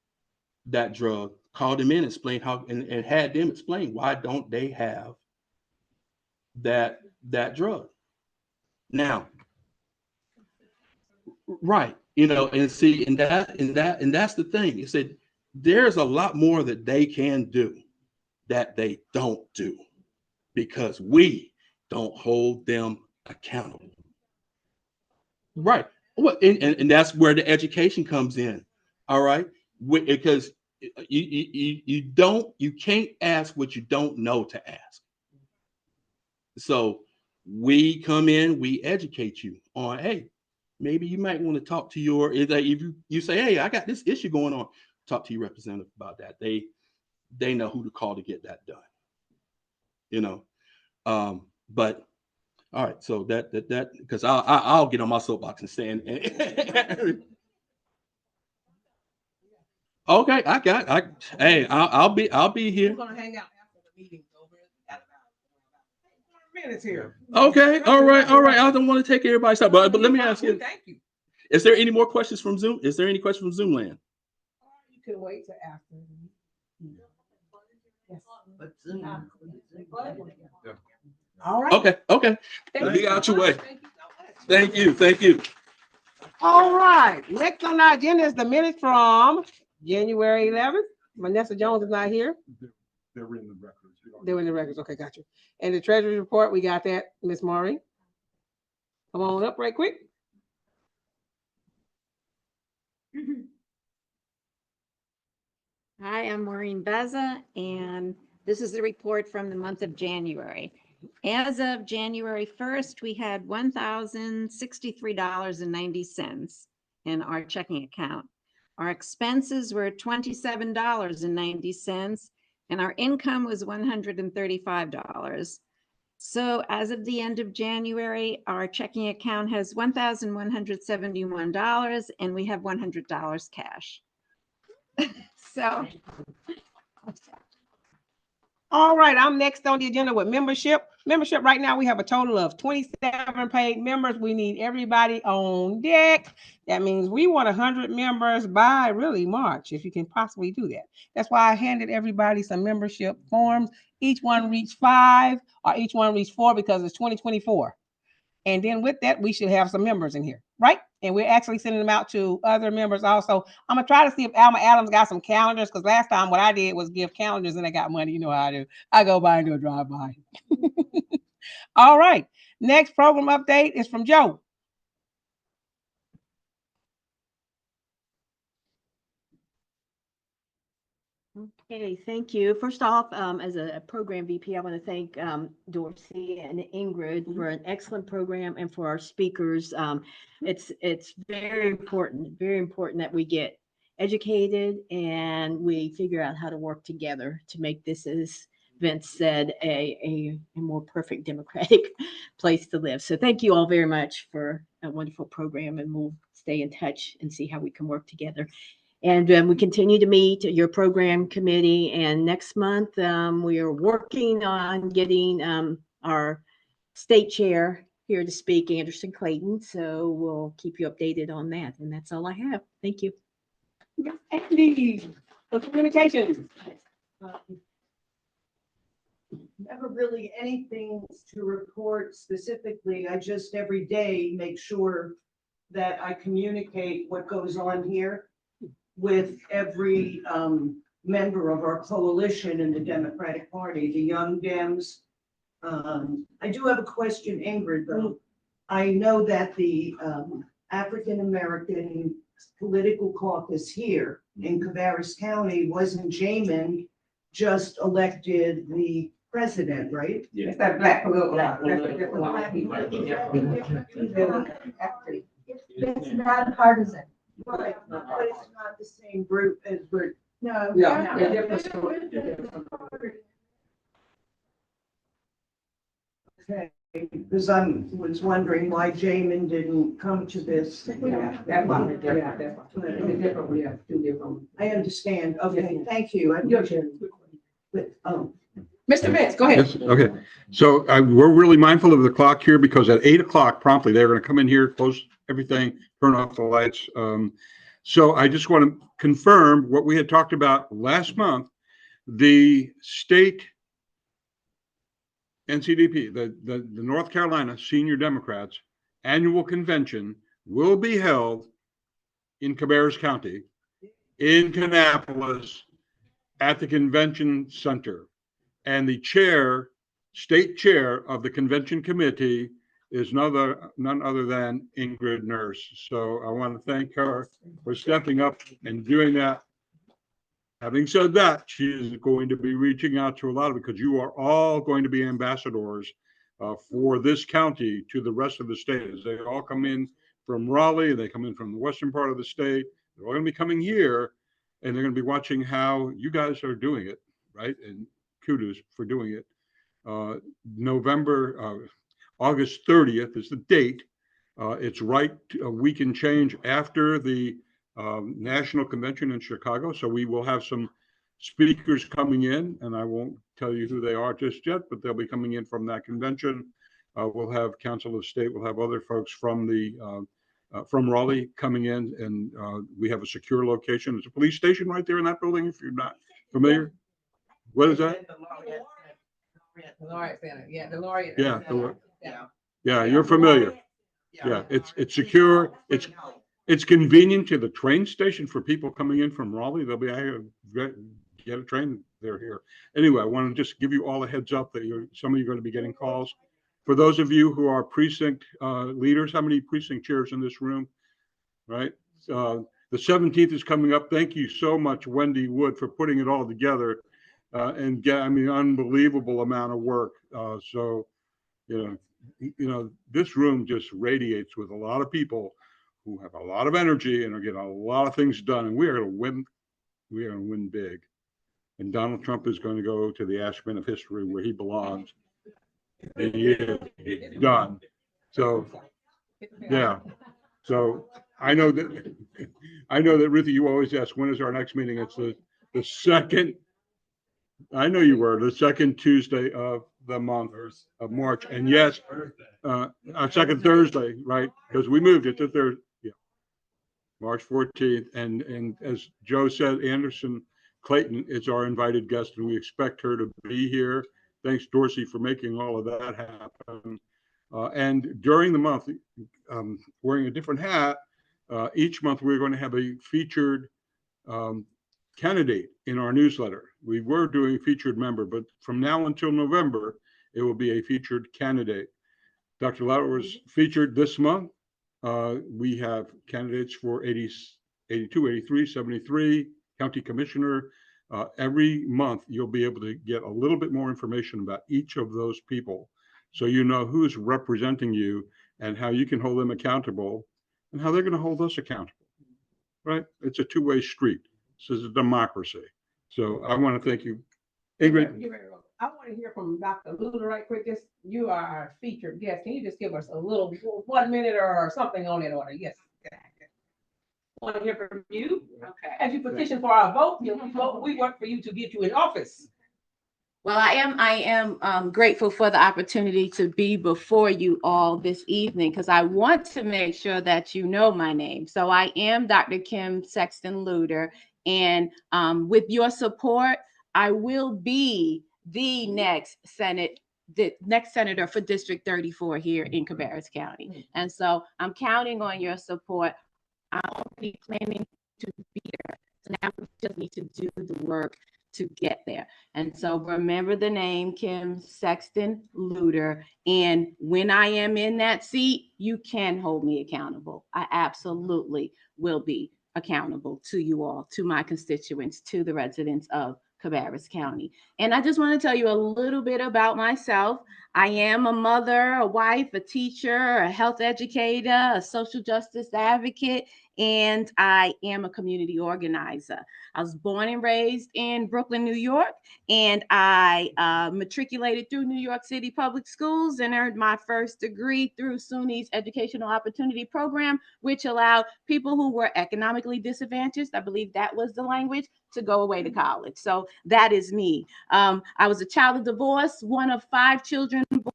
[SPEAKER 12] drug, called them in, explained how, and had them explain why don't they have that drug. Now, right, and see, and that's the thing. It said there's a lot more that they can do that they don't do because we don't hold them accountable. Right. Well, and that's where the education comes in. All right. Because you can't ask what you don't know to ask. So we come in, we educate you on, hey, maybe you might want to talk to if you say, hey, I got this issue going on, talk to your representative about that. They know who to call to get that done. But all right, so that because I'll get on my soapbox and stand. Okay, hey, I'll be here.
[SPEAKER 2] We're gonna hang out after the meeting's over. Got about minutes here.
[SPEAKER 12] Okay, all right. I don't want to take everybody's time, but let me ask you.
[SPEAKER 2] Thank you.
[SPEAKER 12] Is there any more questions from Zoom? Is there any questions from Zoom land?
[SPEAKER 2] You can wait till after. Yes. All right.
[SPEAKER 12] Okay. Let me get out your way. Thank you.
[SPEAKER 2] All right. Next on our agenda is the minutes from January 11th. Vanessa Jones is not here.
[SPEAKER 1] They're in the records.
[SPEAKER 2] They're in the records. Okay, got you. And the treasury report, we got that, Miss Maureen. Come on up right quick.
[SPEAKER 14] Hi, I'm Maureen Beza, and this is the report from the month of January. As of January 1st, we had $1,063.90 in our checking account. Our expenses were $27.90, and our income was $135. So as of the end of January, our checking account has $1,171, and we have $100 cash. So.
[SPEAKER 2] All right, I'm next on the agenda with membership. Membership right now, we have a total of 27 paid members. We need everybody on deck. That means we want 100 members by really March, if you can possibly do that. That's why I handed everybody some membership forms. Each one reached 5 or each one reached 4 because it's 2024. And then with that, we should have some members in here, right? And we're actually sending them out to other members also. I'm going to try to see if Alma Adams got some calendars, because last time what I did was give calendars and I got money. You know how I do. I go by and do a drive-by. All right. Next program update is from Joe.
[SPEAKER 8] Okay, thank you. First off, as a program VP, I want to thank Dorsey and Ingrid for an excellent program and for our speakers. It's very important that we get educated and we figure out how to work together to make this, as Vince said, a more perfect democratic place to live. So thank you all very much for a wonderful program, and we'll stay in touch and see how we can work together. And we continue to meet your program committee. And next month, we are working on getting our state chair here to speak, Anderson Clayton. So we'll keep you updated on that. And that's all I have. Thank you.
[SPEAKER 2] Andy, for communications.
[SPEAKER 15] Never really anything to report specifically. I just every day make sure that I communicate what goes on here with every member of our coalition in the Democratic Party, the Young Dems. I do have a question, Ingrid, though. I know that the African American Political Caucus here in Cabarrus County, wasn't Jamin just elected the president, right?
[SPEAKER 2] Yeah. It's that black political.
[SPEAKER 15] It's not partisan. Right, but it's not the same group as we're. No.
[SPEAKER 2] Yeah.
[SPEAKER 15] Okay, because I was wondering why Jamin didn't come to this.
[SPEAKER 2] That's why.
[SPEAKER 15] I understand. Okay, thank you. I appreciate it.
[SPEAKER 2] Mr. Vince, go ahead.
[SPEAKER 1] Yes, okay. So we're really mindful of the clock here because at 8 o'clock promptly, they're going to come in here, close everything, turn off the lights. So I just want to confirm what we had talked about last month. The state NCDP, the North Carolina Senior Democrats annual convention will be held in Cabarrus County, in Kannapolis, at the convention center. And the chair, state chair of the convention committee is none other than Ingrid Nurse. So I want to thank her for stepping up and doing that. Having said that, she is going to be reaching out to a lot of it because you are all going to be ambassadors for this county to the rest of the state. As they all come in from Raleigh, they come in from the western part of the state. They're all going to be coming here, and they're going to be watching how you guys are doing it, right? And kudos for doing it. August 30th is the date. It's right a week and change after the national convention in Chicago. So we will have some speakers coming in, and I won't tell you who they are just yet, but they'll be coming in from that convention. We'll have Council of State, we'll have other folks from from Raleigh coming in, and we have a secure location. There's a police station right there in that building, if you're not familiar. What is that?
[SPEAKER 2] The Laureate Center. Yeah, the Laureate.
[SPEAKER 1] Yeah, yeah, you're familiar. Yeah, it's secure. It's convenient to the train station for people coming in from Raleigh. They'll be get a train. They're here. Anyway, I want to just give you all a heads up that some of you are going to be getting calls. For those of you who are precinct leaders, how many precinct chairs in this room? Right. The 17th is coming up. Thank you so much, Wendy Wood, for putting it all together. Unbelievable amount of work. So, this room just radiates with a lot of people who have a lot of energy and are getting a lot of things done. And we are going to win. We are going to win big. And Donald Trump is going to go to the ash bin of history where he belongs. And he is done. So, yeah. So I know that Ruthie, you always ask, when is our next meeting? It's the second. I know you were the second Tuesday of the month of March, and yes, our second Thursday, right? Because we moved it to Thursday, yeah, March 14th. And as Joe said, Anderson Clayton is our invited guest, and we expect her to be here. Thanks, Dorsey, for making all of that happen. And during the month, wearing a different hat, each month we're going to have a featured candidate in our newsletter. We were doing featured member, but from now until November, it will be a featured candidate. Dr. Lauer was featured this month. We have candidates for 80, 82, 83, 73, county commissioner, Every month, you'll be able to get a little bit more information about each of those people. So you know who's representing you and how you can hold them accountable and how they're going to hold us accountable, right? It's a two-way street. This is a democracy. So I want to thank you. Ingrid.
[SPEAKER 2] I want to hear from Dr. Luther right quick. You are our featured guest. Can you just give us a little 1 minute or something on that order? Yes. Want to hear from you? Okay. As you petition for our vote, we work for you to get you in office.
[SPEAKER 16] Well, I am grateful for the opportunity to be before you all this evening because I want to make sure that you know my name. So I am Dr. Kim Sexton-Lewter, and with your support, I will be the next senator for District 34 here in Cabarrus County. And so I'm counting on your support. I'm already planning to be there. So now we just need to do the work to get there. And so remember the name Kim Sexton-Lewter. And when I am in that seat, you can hold me accountable. I absolutely will be accountable to you all, to my constituents, to the residents of Cabarrus County. And I just want to tell you a little bit about myself. I am a mother, a wife, a teacher, a health educator, a social justice advocate, and I am a community organizer. I was born and raised in Brooklyn, New York, and I matriculated through New York City public schools and earned my first degree through SUNY's Educational Opportunity Program, which allowed people who were economically disadvantaged, I believe that was the language, to go away to college. So that is me. I was a child of divorce, one of 5 children born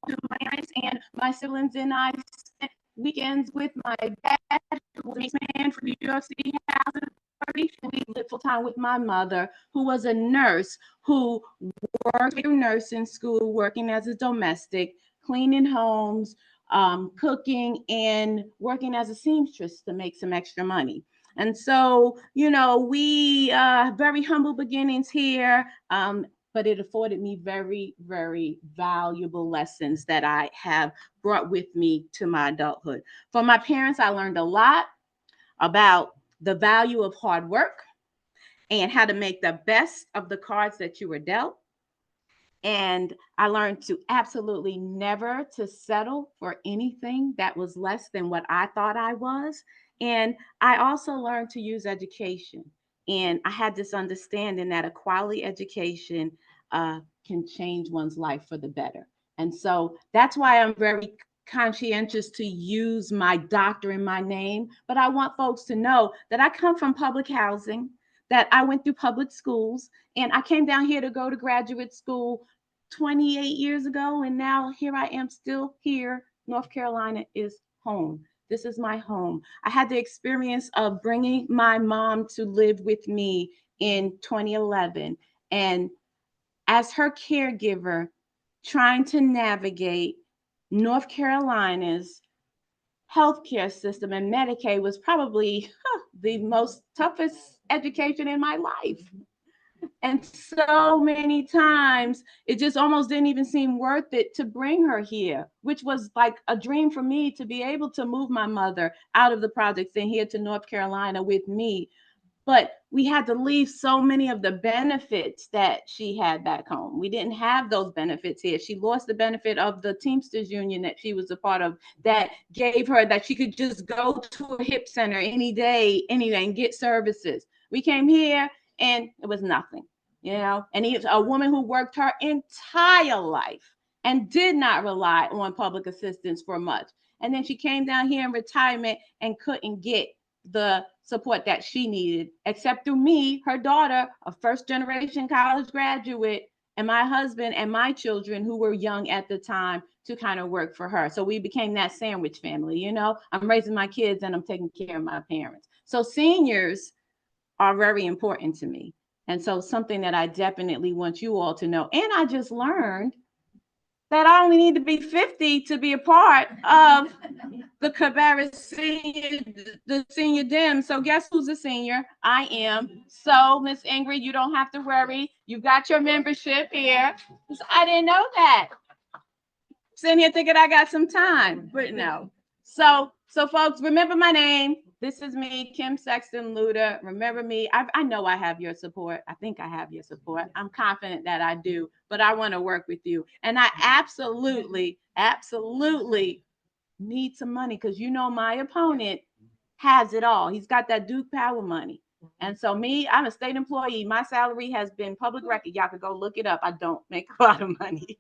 [SPEAKER 16] to my parents, and my siblings and I spent weekends with my dad, who was a man for New York City Housing Authority. We lived full time with my mother, who was a nurse, who worked through nursing school, working as a domestic, cleaning homes, cooking, and working as a seamstress to make some extra money. And so, we very humble beginnings here, but it afforded me very, very valuable lessons that I have brought with me to my adulthood. From my parents, I learned a lot about the value of hard work and how to make the best of the cards that you were dealt. And I learned to absolutely never to settle for anything that was less than what I thought I was. And I also learned to use education. And I had this understanding that a quality education can change one's life for the better. And so that's why I'm very conscientious to use my doctor in my name. But I want folks to know that I come from public housing, that I went through public schools, and I came down here to go to graduate school 28 years ago. And now here I am still here. North Carolina is home. This is my home. I had the experience of bringing my mom to live with me in 2011. And as her caregiver, trying to navigate North Carolina's healthcare system and Medicaid was probably the most toughest education in my life. And so many times it just almost didn't even seem worth it to bring her here, which was like a dream for me to be able to move my mother out of the projects and here to North Carolina with me. But we had to leave so many of the benefits that she had back home. We didn't have those benefits here. She lost the benefit of the Teamsters Union that she was a part of that gave her that she could just go to a HIP center any day, anyway, and get services. We came here and it was nothing, and he's a woman who worked her entire life and did not rely on public assistance for much. And then she came down here in retirement and couldn't get the support that she needed, except through me, her daughter, a first-generation college graduate, and my husband and my children who were young at the time to kind of work for her. So we became that sandwich family, I'm raising my kids and I'm taking care of my parents. So seniors are very important to me. And so something that I definitely want you all to know. And I just learned that I only need to be 50 to be a part of the Cabarrus Senior Dem. So guess who's a senior? I am. So Miss Ingrid, you don't have to worry. You got your membership here. I didn't know that. Sitting here thinking I got some time, but no. So folks, remember my name. This is me, Kim Sexton-Lewter. Remember me. I know I have your support. I think I have your support. I'm confident that I do, but I want to work with you. And I absolutely need some money because you know my opponent has it all. He's got that Duke Power money. And so me, I'm a state employee. My salary has been public record. Y'all could go look it up. I don't make a lot of money.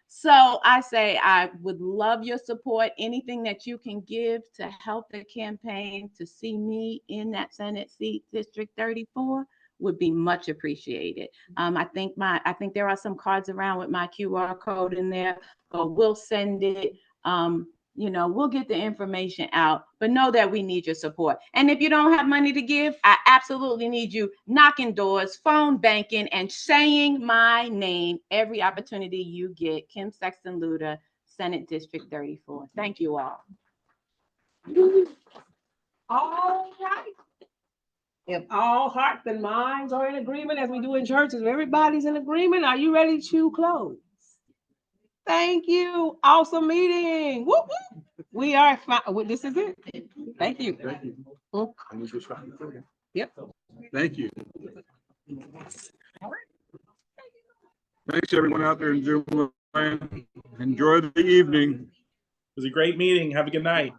[SPEAKER 16] So I say I would love your support. Anything that you can give to help the campaign to see me in that Senate seat, District 34, would be much appreciated. I think there are some cards around with my QR code in there, but we'll send it. We'll get the information out, but know that we need your support. And if you don't have money to give, I absolutely need you knocking doors, phone banking, and saying my name every opportunity you get. Kim Sexton-Lewter, Senate District 34. Thank you all.
[SPEAKER 2] All right. If all hearts and minds are in agreement, as we do in churches, if everybody's in agreement, are you ready to close? Thank you. Awesome meeting. Whoop, whoop. We are fine. This is it. Thank you.
[SPEAKER 1] Thank you.
[SPEAKER 2] Yep.
[SPEAKER 1] Thank you. Thanks, everyone out there in Zoom land. Enjoy the evening.
[SPEAKER 13] It was a great meeting. Have a good night.